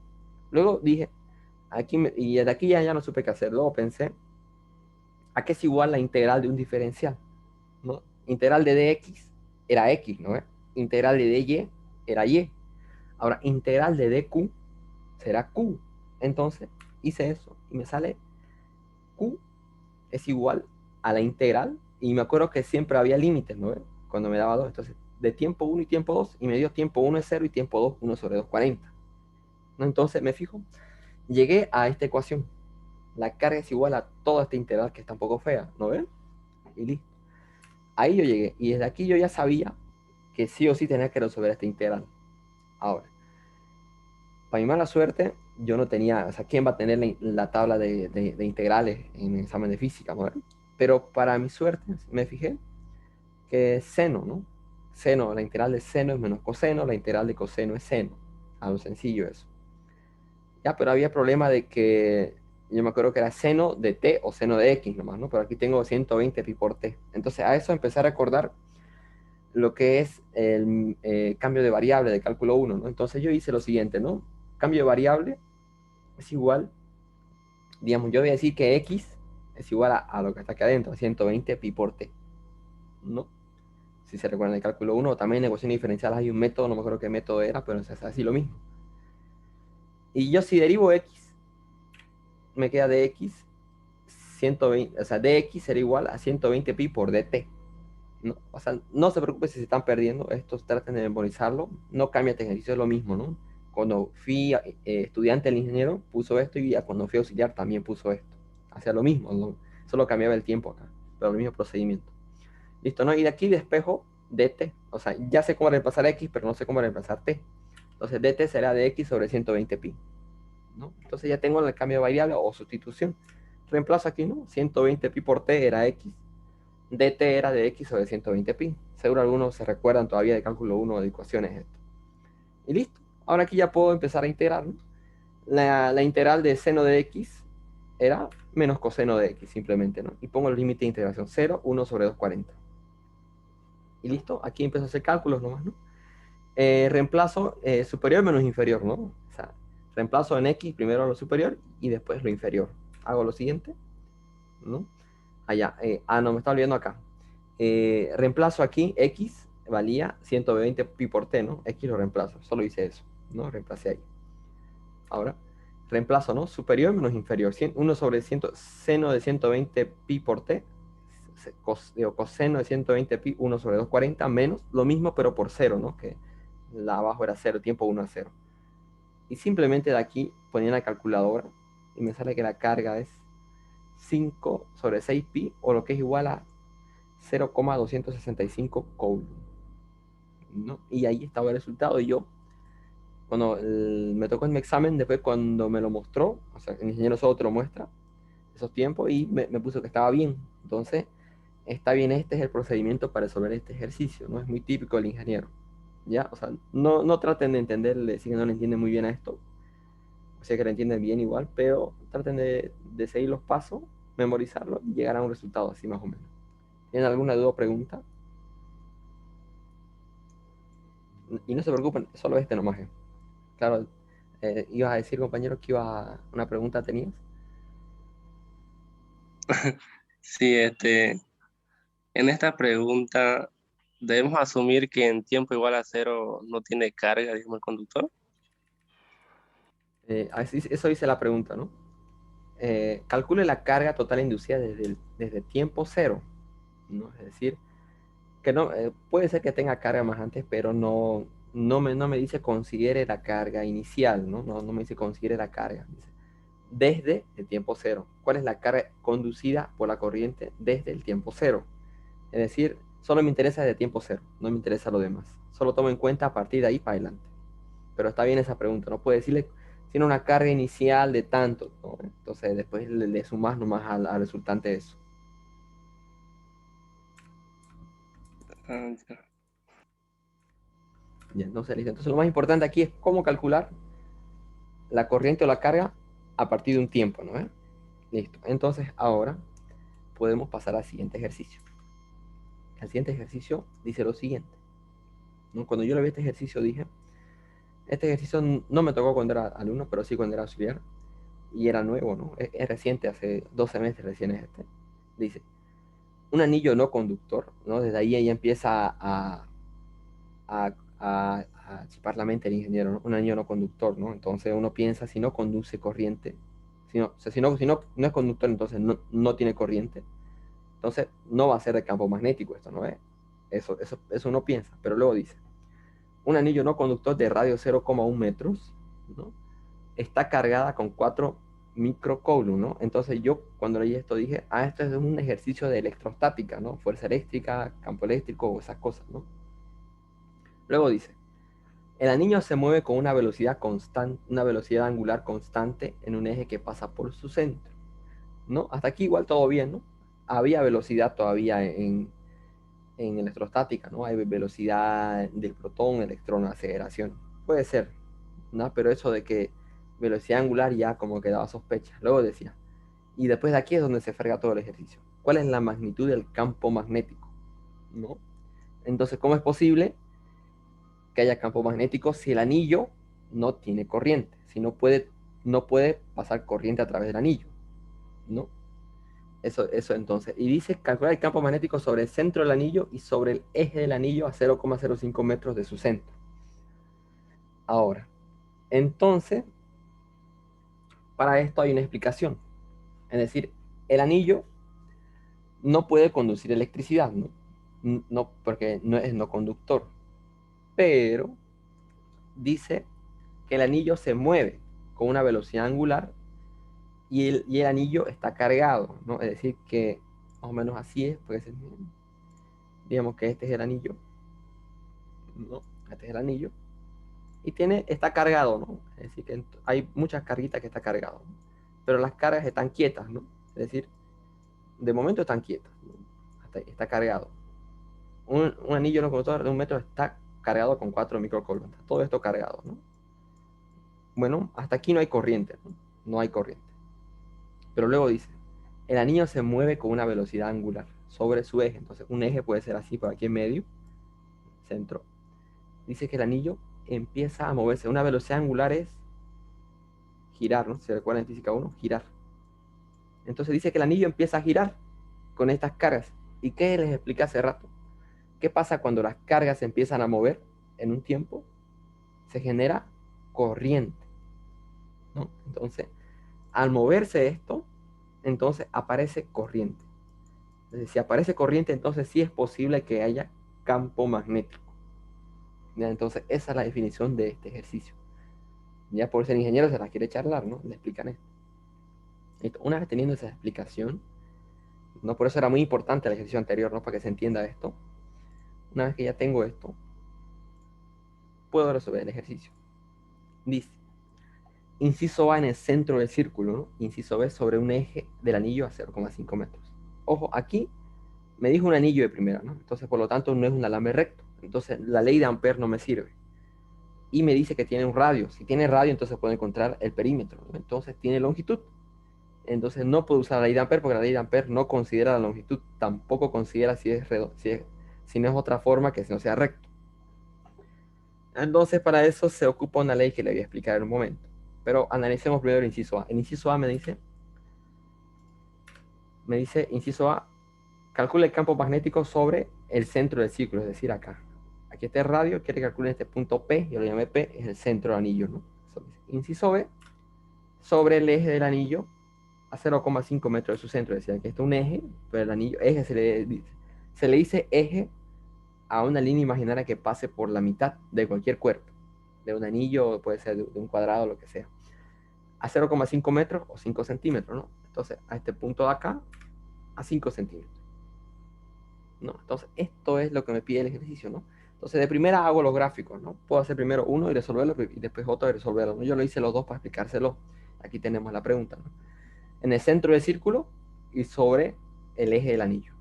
luego dije, y de aquí ya no supe qué hacer. Luego pensé, ¿a qué es igual la integral de un diferencial? ¿No? Integral de dx era x, ¿no? Integral de dy era y. Ahora, integral de dq será q. Entonces, hice eso y me sale q es igual a la integral. Y me acuerdo que siempre había límites, ¿no? Cuando me daba 2. Entonces, de tiempo 1 y tiempo 2, y me dio tiempo 1 es 0 y tiempo 2, 1 sobre 2, 40. ¿no? Entonces me fijo, llegué a esta ecuación. La carga es igual a toda esta integral que está un poco fea, ¿no ven? Y listo. Ahí yo llegué. Y desde aquí yo ya sabía que sí o sí tenía que resolver esta integral. Ahora, para mi mala suerte, yo no tenía, o sea, ¿quién va a tener la tabla de integrales en el examen de física, ¿no? Pero para mi suerte, me fijé que seno, ¿no? Seno, la integral de seno es menos coseno, la integral de coseno es seno. Algo sencillo eso. Ya, pero había problema de que yo me acuerdo que era seno de t o seno de x nomás, ¿no? Pero aquí tengo 120 pi por t. Entonces a eso empecé a recordar lo que es el cambio de variable de cálculo 1, ¿no? Entonces yo hice lo siguiente, ¿no? Cambio de variable es igual, digamos, yo voy a decir que x es igual a lo que está aquí adentro, 120 pi por t, ¿no? Si se recuerdan el cálculo 1, también en ecuaciones diferenciales hay un método, no me acuerdo qué método era, pero es así lo mismo. Y yo si derivo x, me queda dx 120, o sea, dx será igual a 120 pi por dt. ¿No? O sea, no se preocupe si se están perdiendo, estos traten de memorizarlo, no cambia este ejercicio, es lo mismo, ¿no? Cuando fui estudiante del ingeniero puso esto y cuando fui auxiliar también puso esto. Hacía lo mismo, ¿no? Solo cambiaba el tiempo acá, pero el mismo procedimiento. Listo, ¿no? Y de aquí despejo dt, o sea, ya sé cómo reemplazar x, pero no sé cómo reemplazar t. Entonces dt será dx sobre 120 pi, ¿no? Entonces ya tengo el cambio de variable o sustitución. Reemplazo aquí, ¿no? 120 pi por t era x, dt era de x sobre 120 pi. Seguro algunos se recuerdan todavía de cálculo 1 de ecuaciones esto. Y listo. Ahora aquí ya puedo empezar a integrar, ¿no? La integral de seno de x era menos coseno de x, simplemente, ¿no? Y pongo el límite de integración 0, 1 sobre 240. Y listo. Aquí empiezo a hacer cálculos nomás, ¿no? Reemplazo superior menos inferior, ¿no? O sea, reemplazo en x primero lo superior y después lo inferior. Hago lo siguiente, ¿no? Allá. No, me está olvidando acá. Reemplazo aquí, x valía 120 pi por t, ¿no? X lo reemplazo, solo hice eso, ¿no? Reemplacé ahí. Ahora, reemplazo, ¿no? Superior menos inferior. 1 sobre 100, seno de 120 pi por t, coseno de 120 pi, 1 sobre 240, menos lo mismo, pero por 0, ¿no? Que la abajo era 0, tiempo 1 a 0. Y simplemente de aquí ponía la calculadora y me sale que la carga es 5 sobre 6 pi, o lo que es igual a 0,265 coulomb, ¿no? Y ahí estaba el resultado. Y yo, cuando me tocó en mi examen, después cuando me lo mostró, o sea, el ingeniero solo te lo muestra, esos tiempos, y me puso que estaba bien. Entonces, está bien, este es el procedimiento para resolver este ejercicio, ¿no? Es muy típico del ingeniero, ¿ya? O sea, no traten de entenderle, si no le entienden muy bien a esto, o sea que lo entienden bien igual, pero traten de seguir los pasos, memorizarlo y llegar a un resultado así más o menos. ¿Tienen alguna duda o pregunta? Y no se preocupen, solo este nomás. Claro, ibas a decir, compañero, que una pregunta tenías. Sí, en esta pregunta debemos asumir que en tiempo igual a cero no tiene carga, digamos, el conductor. Eso dice la pregunta, ¿no? Calcule la carga total inducida desde tiempo cero, ¿no? Es decir, que no, puede ser que tenga carga más antes, pero no me dice considere la carga inicial, ¿no? No me dice considere la carga. Dice, desde el tiempo cero. ¿Cuál es la carga conducida por la corriente desde el tiempo cero? Es decir, solo me interesa desde tiempo cero, no me interesa lo demás. Solo tomo en cuenta a partir de ahí para adelante. Pero está bien esa pregunta, no puede decirle, tiene una carga inicial de tanto, ¿no? Entonces después le sumas nomás al resultante de eso. Ah, ya. Ya, entonces, listo. Entonces lo más importante aquí es cómo calcular la corriente o la carga a partir de un tiempo, ¿no? Listo. Entonces ahora podemos pasar al siguiente ejercicio. El siguiente ejercicio dice lo siguiente, ¿no? Cuando yo le vi este ejercicio dije, este ejercicio no me tocó cuando era alumno, pero sí cuando era auxiliar, y era nuevo, ¿no? Es reciente, hace 2 semestres recién es este. Dice, un anillo no conductor, ¿no? Desde ahí ella empieza a chipar la mente del ingeniero, ¿no? Un anillo no conductor, ¿no? Entonces uno piensa, si no conduce corriente, o sea, si no es conductor, entonces no tiene corriente, entonces no va a ser de campo magnético esto, ¿no es? Eso uno piensa, pero luego dice, un anillo no conductor de radio 0,1 metros, ¿no? está cargada con 4 microcoulombs, ¿no? Entonces yo cuando leí esto dije, esto es un ejercicio de electrostática, ¿no? Fuerza eléctrica, campo eléctrico o esas cosas, ¿no? Luego dice, el anillo se mueve con una velocidad constante, una velocidad angular constante en un eje que pasa por su centro, ¿no? Hasta aquí igual todo bien, ¿no? Había velocidad todavía en electrostática, ¿no? Hay velocidad del protón, electrón, aceleración. Puede ser, ¿no? Pero eso de que velocidad angular ya como que daba sospecha. Luego decía, y después de aquí es donde se frega todo el ejercicio. ¿Cuál es la magnitud del campo magnético? ¿No? Entonces, ¿cómo es posible que haya campo magnético si el anillo no tiene corriente? Si no puede pasar corriente a través del anillo, ¿no? Eso entonces. Y dice calcular el campo magnético sobre el centro del anillo y sobre el eje del anillo a 0,05 metros de su centro. Ahora, entonces, para esto hay una explicación. Es decir, el anillo no puede conducir electricidad, ¿no? No, porque no es no conductor. Pero dice que el anillo se mueve con una velocidad angular y el anillo está cargado, ¿no? Es decir, que más o menos así es, porque digamos que este es el anillo, ¿no? Este es el anillo. Y está cargado, ¿no? Es decir, que hay muchas carguitas que está cargado, ¿no? Pero las cargas están quietas, ¿no? Es decir, de momento están quietas, ¿no? Hasta ahí, está cargado. Un anillo no conductor de 1 metro está cargado con 4 microcoulombs. Todo esto cargado, ¿no? Bueno, hasta aquí no hay corriente, ¿no? No hay corriente. Pero luego dice, el anillo se mueve con una velocidad angular sobre su eje. Entonces, un eje puede ser así por aquí en medio, centro. Dice que el anillo empieza a moverse. Una velocidad angular es girar, ¿no? ¿Se recuerdan en física 1? Girar. Entonces dice que el anillo empieza a girar con estas cargas. ¿Y qué les expliqué hace rato? ¿Qué pasa cuando las cargas se empiezan a mover en un tiempo? Se genera corriente, ¿no? Entonces, al moverse esto, entonces aparece corriente. Entonces, si aparece corriente, entonces sí es posible que haya campo magnético. ¿Ya? Entonces, esa es la definición de este ejercicio. Ya por ser ingeniero se la quiere charlar, ¿no? Le explican esto. Una vez teniendo esa explicación, ¿no? Por eso era muy importante el ejercicio anterior, ¿no? Para que se entienda esto. Una vez que ya tengo esto, puedo resolver el ejercicio. Dice, inciso A en el centro del círculo, ¿no? Inciso B sobre un eje del anillo a 0,5 metros. Ojo, aquí me dijo un anillo de primera, ¿no? Entonces, por lo tanto, no es un alambre recto. Entonces, la ley de Ampère no me sirve. Y me dice que tiene un radio. Si tiene radio, entonces puedo encontrar el perímetro, ¿no? Entonces, tiene longitud. Entonces, no puedo usar la ley de Ampère porque la ley de Ampère no considera la longitud. Tampoco considera si no es otra forma que no sea recto. Entonces, para eso se ocupa una ley que le voy a explicar en un momento. Pero analicemos primero el inciso A. El inciso A me dice, inciso A, calcula el campo magnético sobre el centro del círculo, es decir, acá. Aquí está el radio, quiere calcular este punto P, yo lo llamé P, es el centro del anillo, ¿no? Inciso B, sobre el eje del anillo a 0,5 metros de su centro, es decir, aquí está un eje, pero el anillo, eje se le dice eje a una línea imaginaria que pase por la mitad de cualquier cuerpo, de un anillo, puede ser de un cuadrado, lo que sea, a 0,5 metros o 5 centímetros, ¿no? Entonces, a este punto de acá, a 5 centímetros. ¿No? Entonces, esto es lo que me pide el ejercicio, ¿no? Entonces, de primera hago los gráficos, ¿no? Puedo hacer primero uno y resolverlo y después otro y resolverlo, ¿no? Yo lo hice los dos para explicárselo. Aquí tenemos la pregunta, ¿no? En el centro del círculo y sobre el eje del anillo.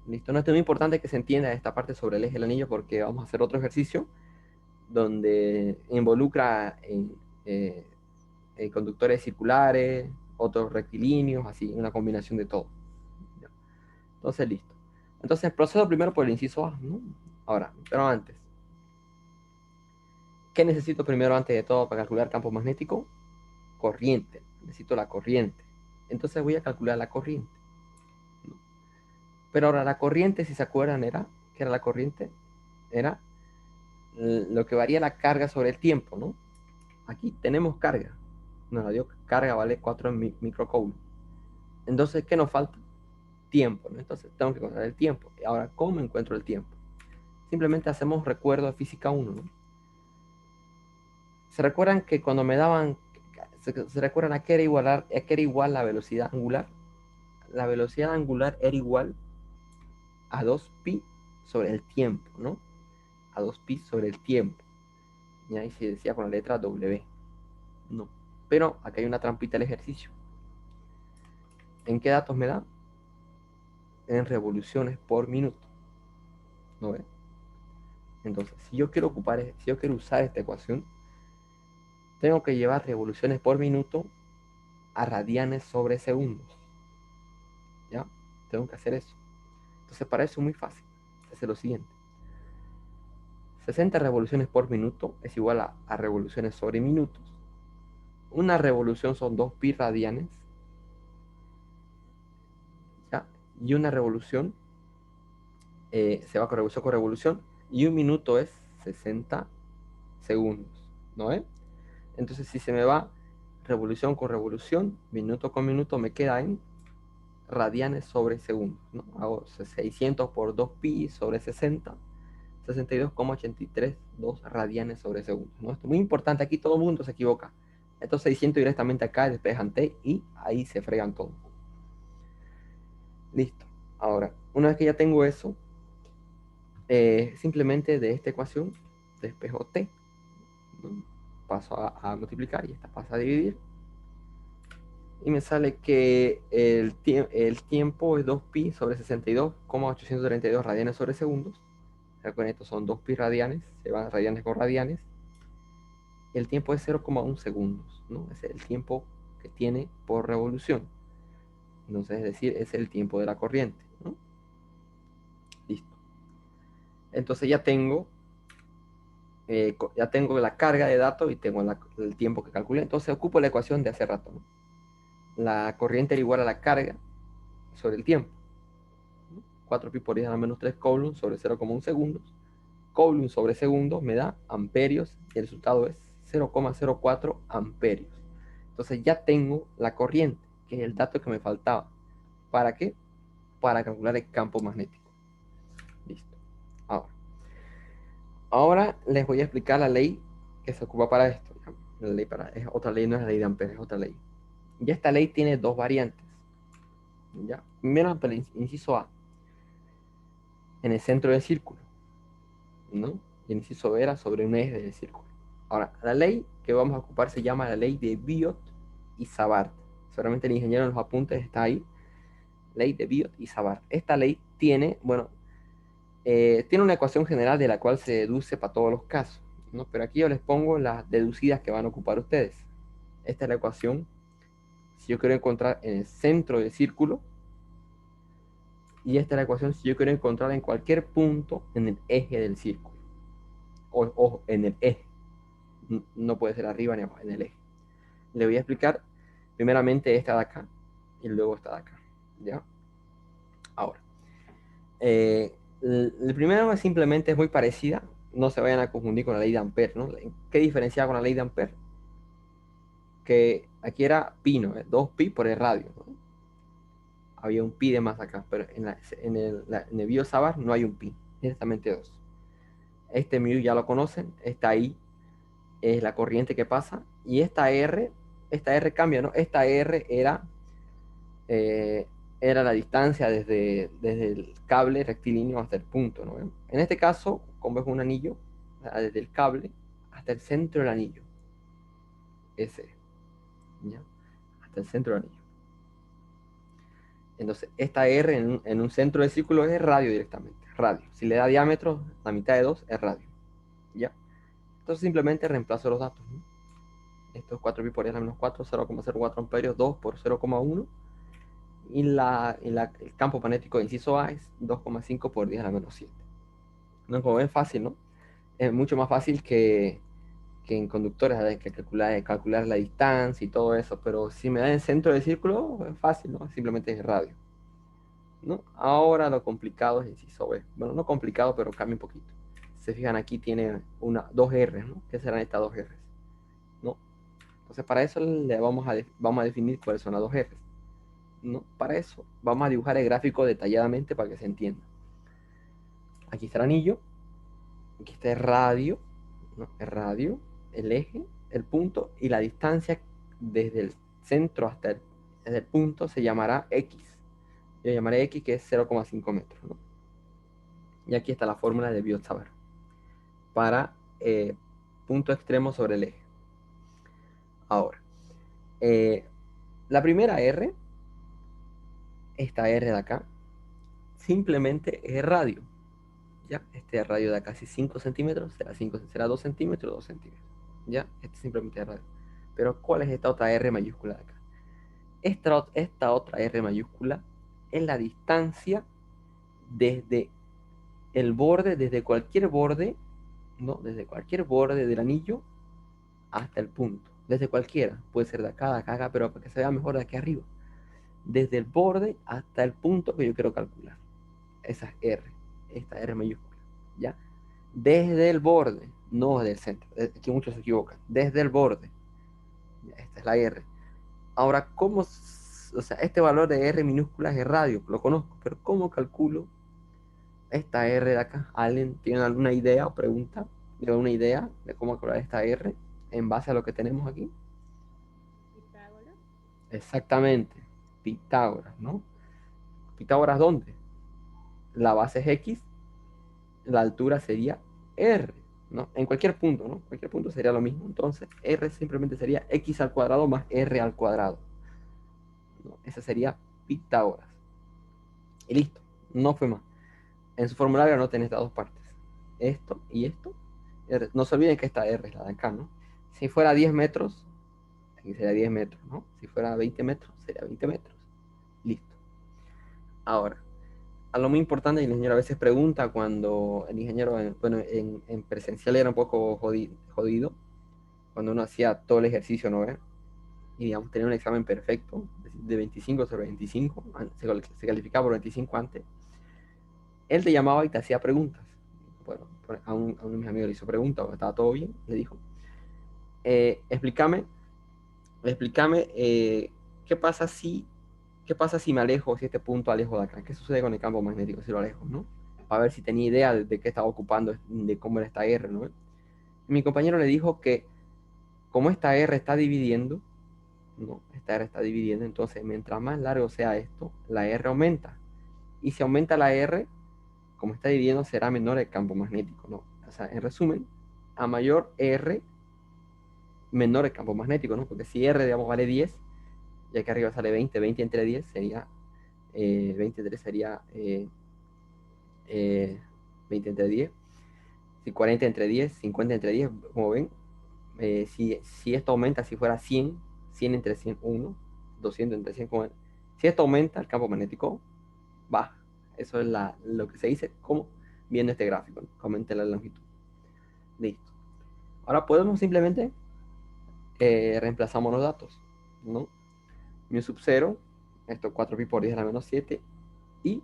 ¿Listo? No es muy importante que se entienda esta parte sobre el eje del anillo porque vamos a hacer otro ejercicio donde involucra conductores circulares, otros rectilíneos, así, una combinación de todo. Entonces, listo. Entonces, procedo primero por el inciso A, ¿no? Ahora, pero antes. ¿Qué necesito primero antes de todo para calcular campo magnético? Corriente. Necesito la corriente. Entonces voy a calcular la corriente. ¿No? Pero ahora la corriente, si se acuerdan, ¿qué era la corriente? Era lo que varía la carga sobre el tiempo, ¿no? Aquí tenemos carga. Nos la dio carga, vale 4 microcoulombs. Entonces, ¿qué nos falta? Tiempo, ¿no? Entonces tengo que encontrar el tiempo. Y ahora, ¿cómo encuentro el tiempo? Simplemente hacemos recuerdo de física 1, ¿no? ¿Se recuerdan que cuando me daban ¿Se recuerdan a qué era igual la velocidad angular? La velocidad angular era igual a 2pi sobre el tiempo, ¿no? A 2pi sobre el tiempo. Y ahí se decía con la letra W. No. Pero acá hay una trampita del ejercicio. ¿En qué datos me da? En revoluciones por minuto. ¿No ve? Entonces, si yo quiero usar esta ecuación, tengo que llevar revoluciones por minuto a radianes sobre segundos. ¿Ya? Tengo que hacer eso. Entonces, para eso es muy fácil. Hacer lo siguiente. 60 revoluciones por minuto es igual a revoluciones sobre minutos. Una revolución son 2pi radianes. ¿Ya? Y una revolución se va con revolución. Y un minuto es 60 segundos. ¿No es? Entonces, si se me va revolución con revolución, minuto con minuto, me queda en radianes sobre segundos, ¿no? Hago 600 por 2pi sobre 60, 62,832 radianes sobre segundos, ¿no? Esto es muy importante, aquí todo el mundo se equivoca. Estos 600 directamente acá, despejan T y ahí se fregan todo. Listo. Ahora, una vez que ya tengo eso, simplemente de esta ecuación despejo T, ¿no? Paso a multiplicar y esta pasa a dividir. Y me sale que el tiempo es 2pi sobre 62,832 radianes sobre segundos. Recuerden, estos son 2pi radianes, se van radianes con radianes. El tiempo es 0,1 segundos, ¿no? Es el tiempo que tiene por revolución. Entonces, es decir, es el tiempo de la corriente, ¿no? Listo. Entonces ya tengo la carga de datos y tengo el tiempo que calculé. Entonces ocupo la ecuación de hace rato, ¿no? La corriente era igual a la carga sobre el tiempo. 4pi por 10 a la menos 3 coulomb sobre 0,1 segundos. Coulomb sobre segundo me da amperios y el resultado es 0,04 amperios. Entonces ya tengo la corriente, que es el dato que me faltaba. ¿Para qué? Para calcular el campo magnético. Listo. Ahora les voy a explicar la ley que se ocupa para esto. La ley es otra ley, no es la ley de Ampere, es otra ley. Y esta ley tiene dos variantes. ¿Ya? Primero, el inciso A, en el centro del círculo, ¿no? Y el inciso B era sobre un eje del círculo. Ahora, la ley que vamos a ocupar se llama la ley de Biot y Savart. Seguramente el ingeniero en los apuntes está ahí. Ley de Biot y Savart. Esta ley tiene, bueno, tiene una ecuación general de la cual se deduce para todos los casos, ¿no? Pero aquí yo les pongo las deducidas que van a ocupar ustedes. Esta es la ecuación si yo quiero encontrar en el centro del círculo. Y esta es la ecuación si yo quiero encontrar en cualquier punto en el eje del círculo. O en el eje. No puede ser arriba ni abajo, en el eje. Le voy a explicar primeramente esta de acá y luego esta de acá. ¿Ya? Ahora. El primero simplemente es muy parecida. No se vayan a confundir con la ley de Ampere, ¿no? ¿Qué diferencia con la ley de Ampere? Que aquí era pi, ¿no? 2pi por el radio, ¿no? Había un pi de más acá, pero en el Biot-Savart no hay un pi, directamente 2. Este mu ya lo conocen, esta I es la corriente que pasa, y esta R cambia, ¿no? Esta R era la distancia desde el cable rectilíneo hasta el punto, ¿no? En este caso, como es un anillo, desde el cable hasta el centro del anillo, ese, ¿ya? Hasta el centro del anillo. Entonces, esta R en un centro del círculo es radio directamente, radio. Si le da diámetro, la mitad de 2 es radio, ¿ya? Entonces simplemente reemplazo los datos, ¿no? Esto es 4pi por 10 a la menos 4, 0,04 amperios, 2 por 0,1. Y el campo magnético de inciso A es 2,5 por 10 a la menos 7. ¿No? Como ven, fácil, ¿no? Es mucho más fácil que en conductores hay que calcular la distancia y todo eso, pero si me da el centro del círculo, es fácil, ¿no? Simplemente es radio, ¿no? Ahora lo complicado es inciso B. Bueno, no complicado, pero cambia un poquito. Se fijan, aquí tiene dos R, ¿no? ¿Qué serán estas dos R? ¿No? Entonces, para eso vamos a definir cuáles son las dos R. ¿No? Para eso vamos a dibujar el gráfico detalladamente para que se entienda. Aquí está el anillo, aquí está el radio, ¿no? El radio, el eje, el punto y la distancia desde el centro hasta el punto se llamará X. Yo llamaré X, que es 0,5 metros, ¿no? Y aquí está la fórmula de Biot-Savart para punto extremo sobre el eje. Ahora, la primera R, esta R de acá, simplemente es radio. ¿Ya? Este radio de casi 5 centímetros, será 2 centímetros, 2 centímetros. ¿Ya? Este simplemente es radio. Pero ¿cuál es esta otra R mayúscula de acá? Esta otra R mayúscula es la distancia desde el borde, desde cualquier borde, ¿no? Desde cualquier borde del anillo hasta el punto. Desde cualquiera. Puede ser de acá, pero para que se vea mejor de aquí arriba. Desde el borde hasta el punto que yo quiero calcular. Esa es R. Esta R mayúscula. ¿Ya? Desde el borde, no del centro. Aquí muchos se equivocan. Desde el borde. Esta es la R. Ahora, ¿cómo? O sea, este valor de R minúscula es radio, lo conozco, pero ¿cómo calculo esta R de acá? ¿Alguien tiene alguna idea o pregunta? ¿Tiene alguna idea de cómo calcular esta R en base a lo que tenemos aquí? Pitágoras. Exactamente, Pitágoras, ¿no? ¿Pitágoras dónde? La base es X, la altura sería R, ¿no? En cualquier punto, ¿no? Cualquier punto sería lo mismo. Entonces, R simplemente sería X al cuadrado más R al cuadrado, ¿no? Esa sería Pitágoras. Y listo, no fue más. En su formulario anoten estas dos partes. Esto y esto. No se olviden que esta R es la de acá, ¿no? Si fuera 10 metros, aquí sería 10 metros, ¿no? Si fuera 20 metros, sería 20 metros. Listo. Ahora, algo muy importante, el ingeniero a veces pregunta cuando el ingeniero, bueno, en presencial era un poco jodido, cuando uno hacía todo el ejercicio, ¿no? Y digamos, tenía un examen perfecto, de 25 sobre 25, se calificaba por 25 antes. Él te llamaba y te hacía preguntas. Bueno, a uno de mis amigos le hizo preguntas, estaba todo bien, le dijo, explícame, ¿qué pasa si me alejo, si este punto alejo de acá? ¿Qué sucede con el campo magnético si lo alejo, no? Para ver si tenía idea de qué estaba ocupando, de cómo era esta R, ¿no? Y mi compañero le dijo que como esta R está dividiendo, ¿no? Esta R está dividiendo, entonces mientras más largo sea esto, la R aumenta. Y si aumenta la R, como está dividiendo, será menor el campo magnético, ¿no? O sea, en resumen, a mayor R, menor el campo magnético, ¿no? Porque si R, digamos, vale 10, ya que arriba sale 20, 20 entre 10 sería, 20 entre 3 sería 20 entre 10, si 40 entre 10, 50 entre 10, como ven, si esto aumenta, si fuera 100, 100 entre 100, 1, 200 entre 100, si esto aumenta, el campo magnético baja. Eso es lo que se dice como viendo este gráfico, ¿no? Aumenta la longitud. Listo. Ahora podemos simplemente reemplazamos los datos, ¿no? Mu sub 0, esto 4pi por 10 a la menos 7, y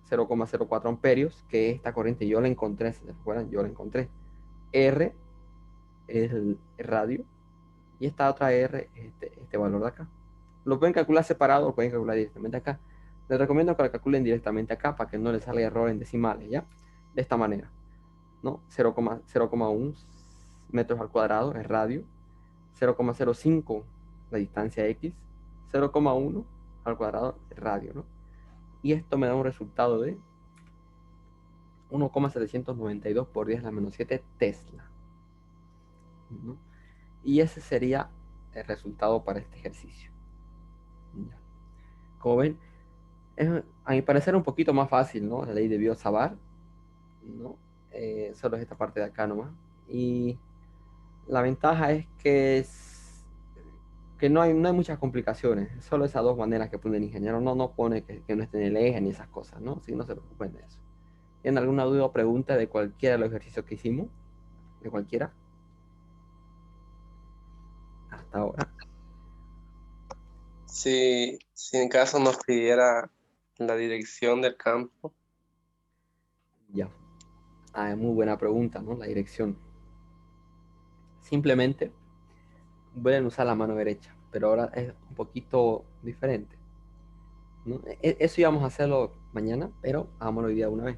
0,04 amperios, que esta corriente yo la encontré, si se recuerdan, yo la encontré. R es el radio, y esta otra R es este valor de acá. Lo pueden calcular separado, lo pueden calcular directamente acá. Les recomiendo que lo calculen directamente acá para que no les salga error en decimales, ¿ya? De esta manera, ¿no? 0,1 metros al cuadrado es radio, 0,05 la distancia X, 0,1 al cuadrado es radio, ¿no? Y esto me da un resultado de 1,792 por 10 a la menos 7 Tesla, ¿no? Y ese sería el resultado para este ejercicio. ¿Ya? Como ven, es, a mi parecer, un poquito más fácil, ¿no? La ley de Biot-Savart, ¿no? Solo es esta parte de acá nomás. Y la ventaja es que no hay muchas complicaciones, solo esas dos maneras que pone el ingeniero, no pone que no esté en el eje ni esas cosas, ¿no? Así que no se preocupen de eso. ¿Tienen alguna duda o pregunta de cualquiera de los ejercicios que hicimos? ¿De cualquiera? Hasta ahora. Si en caso nos pidiera la dirección del campo, Ya. Muy buena pregunta, ¿no? La dirección. Simplemente pueden usar la mano derecha, pero ahora es un poquito diferente, ¿no? Eso íbamos a hacerlo mañana, pero hagámoslo hoy día de una vez.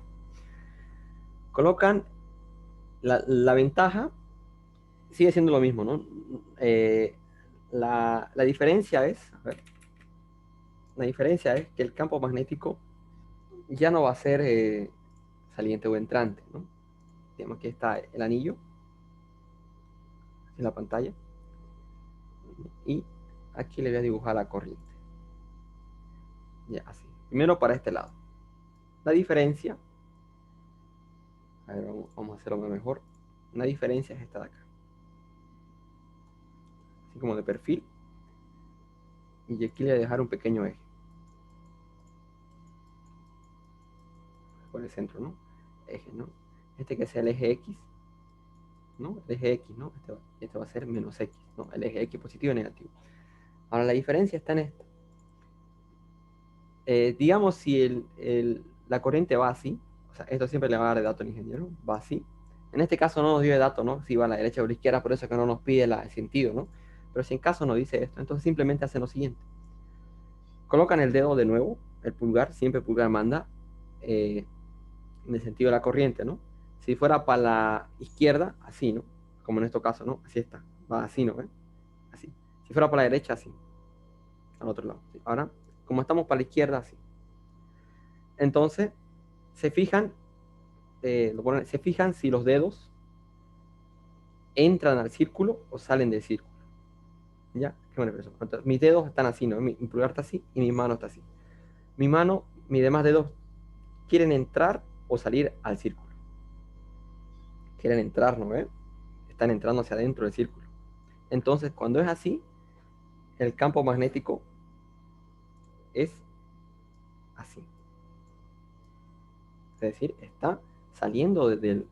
Colocan la ventaja, sigue siendo lo mismo, ¿no? La diferencia es, a ver, la diferencia es que el campo magnético ya no va a ser saliente o entrante, ¿no? Digamos que está el anillo en la pantalla y aquí le voy a dibujar la corriente. Ya, así. Primero para este lado. La diferencia, a ver, vamos a hacerlo mejor. La diferencia es esta de acá. Así como de perfil. Y aquí le voy a dejar un pequeño eje. Por el centro, ¿no? Eje, ¿no? Este que sea el eje X, ¿no? El eje X, ¿no? Este va a ser menos X, ¿no? El eje X positivo y negativo. Ahora, la diferencia está en esto. Digamos, si la corriente va así, o sea, esto siempre le va a dar de dato al ingeniero, va así. En este caso no nos dio de dato, ¿no? Si va a la derecha o a la izquierda, por eso es que no nos pide el sentido, ¿no? Pero si en caso nos dice esto, entonces simplemente hacen lo siguiente. Colocan el dedo de nuevo, el pulgar, siempre el pulgar manda en el sentido de la corriente, ¿no? Si fuera para la izquierda, así, ¿no? Como en este caso, ¿no? Así está, va así, ¿no? Así. Si fuera para la derecha, así, al otro lado. ¿Sí? Ahora, como estamos para la izquierda, así. Entonces, se fijan, se fijan si los dedos entran al círculo o salen del círculo. ¿Ya? Qué buena expresión. Entonces, mis dedos están así, ¿no? Mi pulgar está así y mi mano está así. Mi mano, mis demás dedos quieren entrar o salir al círculo. Quieren entrar, ¿no? Están entrando hacia adentro del círculo. Entonces, cuando es así, el campo magnético es así. Es decir, está saliendo del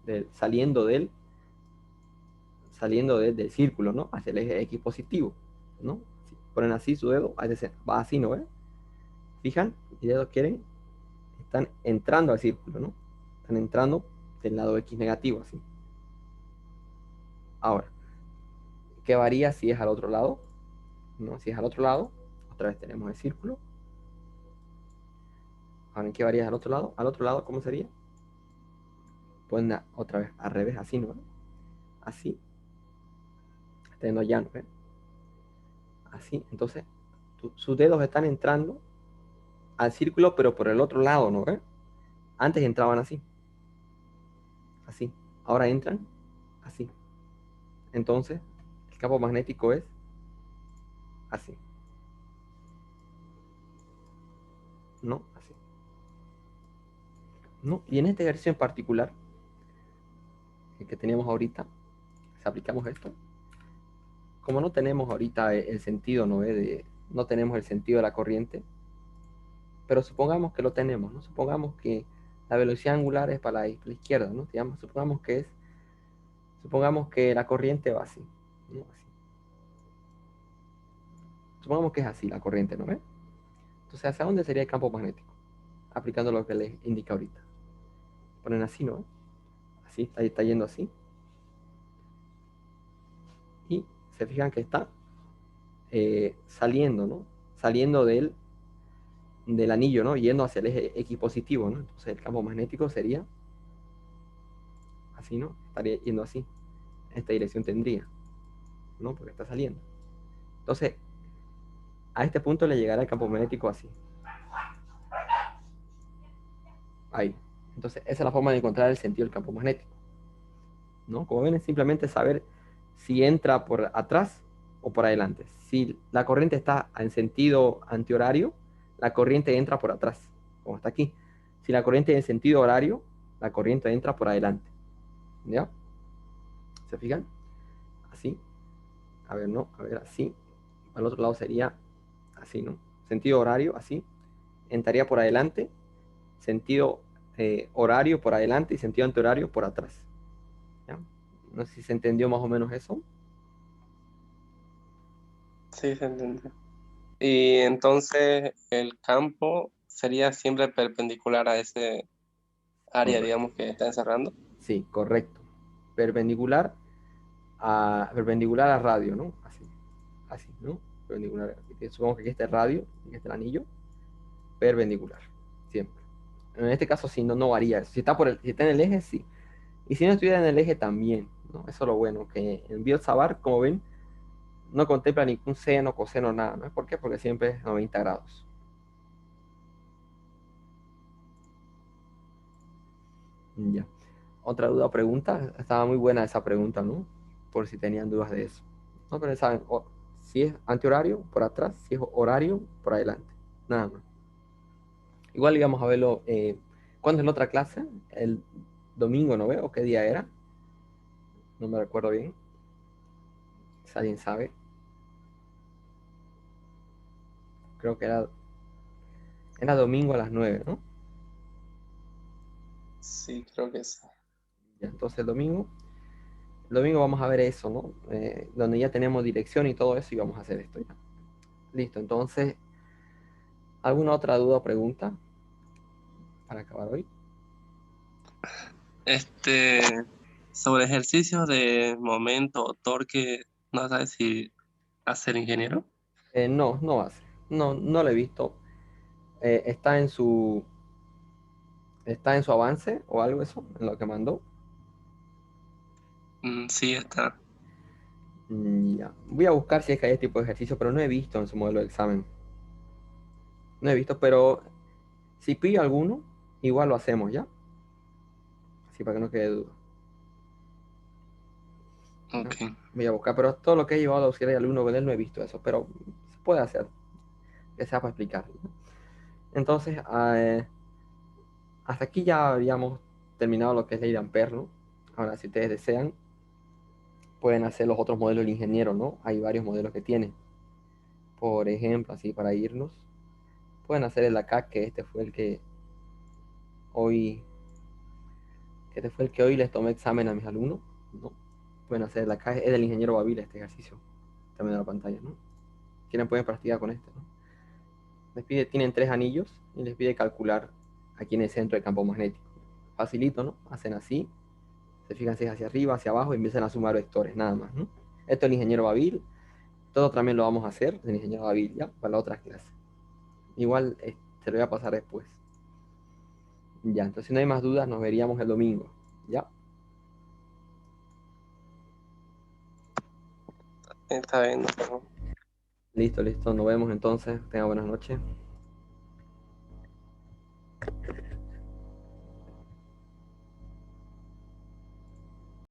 círculo, ¿no? Hacia el eje X positivo, ¿no? Si ponen así su dedo, va así, ¿no? Fijan, mis dedos están entrando al círculo, ¿no? Están entrando del lado X negativo, así. Ahora, ¿qué varía si es al otro lado? ¿No? Si es al otro lado, otra vez tenemos el círculo. Ahora, ¿en qué varía al otro lado? Al otro lado, ¿cómo sería? Pueden otra vez al revés, así, ¿no? Así. Teniendo ya, ¿no? Así, entonces, sus dedos están entrando al círculo, pero por el otro lado, ¿no? Antes entraban así. Así. Ahora entran así. Entonces, el campo magnético es así. ¿No? Así. ¿No? Y en este ejercicio en particular, el que teníamos ahorita, si aplicamos esto, como no tenemos ahorita el sentido, ¿no? No tenemos el sentido de la corriente, pero supongamos que lo tenemos, ¿no? Supongamos que la velocidad angular es para la izquierda, ¿no? Digamos, supongamos que la corriente va así, ¿no? Así. Supongamos que es así la corriente, ¿no? Entonces, ¿hacia dónde sería el campo magnético? Aplicando lo que les indica ahorita. Ponen así, ¿no? Así, está yendo así. Y se fijan que está saliendo, ¿no? Saliendo del anillo, ¿no? Yendo hacia el eje X positivo, ¿no? Entonces el campo magnético sería así, ¿no? Estaría yendo así. En esta dirección tendría, ¿no? Porque está saliendo. Entonces, a este punto le llegará el campo magnético así. Ahí. Entonces, esa es la forma de encontrar el sentido del campo magnético, ¿no? Como ven, es simplemente saber si entra por atrás o por adelante. Si la corriente está en sentido antihorario, la corriente entra por atrás, como está aquí. Si la corriente es en sentido horario, la corriente entra por adelante. ¿Ya? ¿Se fijan? Así. A ver, no, a ver, así. Al otro lado sería así, ¿no? Sentido horario, así. Entraría por adelante. Sentido horario por adelante y sentido antihorario por atrás. ¿Ya? No sé si se entendió más o menos eso. Sí, se entendió. Y entonces el campo sería siempre perpendicular a ese área, Correcto. digamos, que está encerrando. Sí, correcto. Perpendicular a radio, ¿no? Así, así, ¿no? Perpendicular. Supongo que aquí está el radio, aquí está el anillo. Perpendicular, siempre. En este caso, sí, no varía. Si está en el eje, sí. Y si no estuviera en el eje, también, ¿no? Eso es lo bueno, que en Biot-Savart, como ven, no contempla ningún seno, coseno, nada, ¿no? ¿Por qué? Porque siempre es 90 grados. Ya. Otra duda o pregunta. Estaba muy buena esa pregunta, ¿no? Por si tenían dudas de eso. No, pero saben, si es antihorario, por atrás, si es horario, por adelante. Nada más. Igual íbamos a verlo. ¿Cuándo es la otra clase? El domingo, ¿no veo? ¿Qué día era? No me recuerdo bien. Si alguien sabe. Creo que era domingo a las 9, ¿no? Sí, creo que sí. Ya, entonces el domingo vamos a ver eso, ¿no? Donde ya tenemos dirección y todo eso y vamos a hacer esto ya. Listo, entonces, ¿alguna otra duda o pregunta para acabar hoy? Este, sobre ejercicios de momento o torque, no sabes si hacer ingeniero. No, no va a ser. No, no lo he visto. ¿Está en su avance o algo eso? En lo que mandó. Sí, está. Ya. Voy a buscar si es que hay este tipo de ejercicio, pero no he visto en su modelo de examen. No he visto, pero si pillo alguno, igual lo hacemos, ¿ya? Así para que no quede duda. ¿Ya? Ok. Voy a buscar, pero todo lo que he llevado a auxiliar de alumno con él no he visto eso, pero se puede hacer, que sea para explicar, ¿no? Entonces, hasta aquí ya habíamos terminado lo que es ley de Ampère, ¿no? Ahora, si ustedes desean, pueden hacer los otros modelos del ingeniero, ¿no? Hay varios modelos que tiene. Por ejemplo, así para irnos, pueden hacer el acá, que hoy, este fue el que hoy les tomé examen a mis alumnos, ¿no? Pueden hacer el acá, es del ingeniero Babil este ejercicio, también en la pantalla, ¿no? Quieren pueden practicar con este, ¿no? Tienen 3 anillos y les pide calcular aquí en el centro del campo magnético. Facilito, ¿no? Hacen así, se fijan si es hacia arriba, hacia abajo y empiezan a sumar vectores, nada más, ¿no? Esto es el ingeniero Babil, todo también lo vamos a hacer del ingeniero Babil, ¿ya? Para la otra clase. Igual se lo voy a pasar después. Ya, entonces si no hay más dudas, nos veríamos el domingo, ¿ya? Está bien, no, Listo, listo, nos vemos entonces. Tengan buenas noches.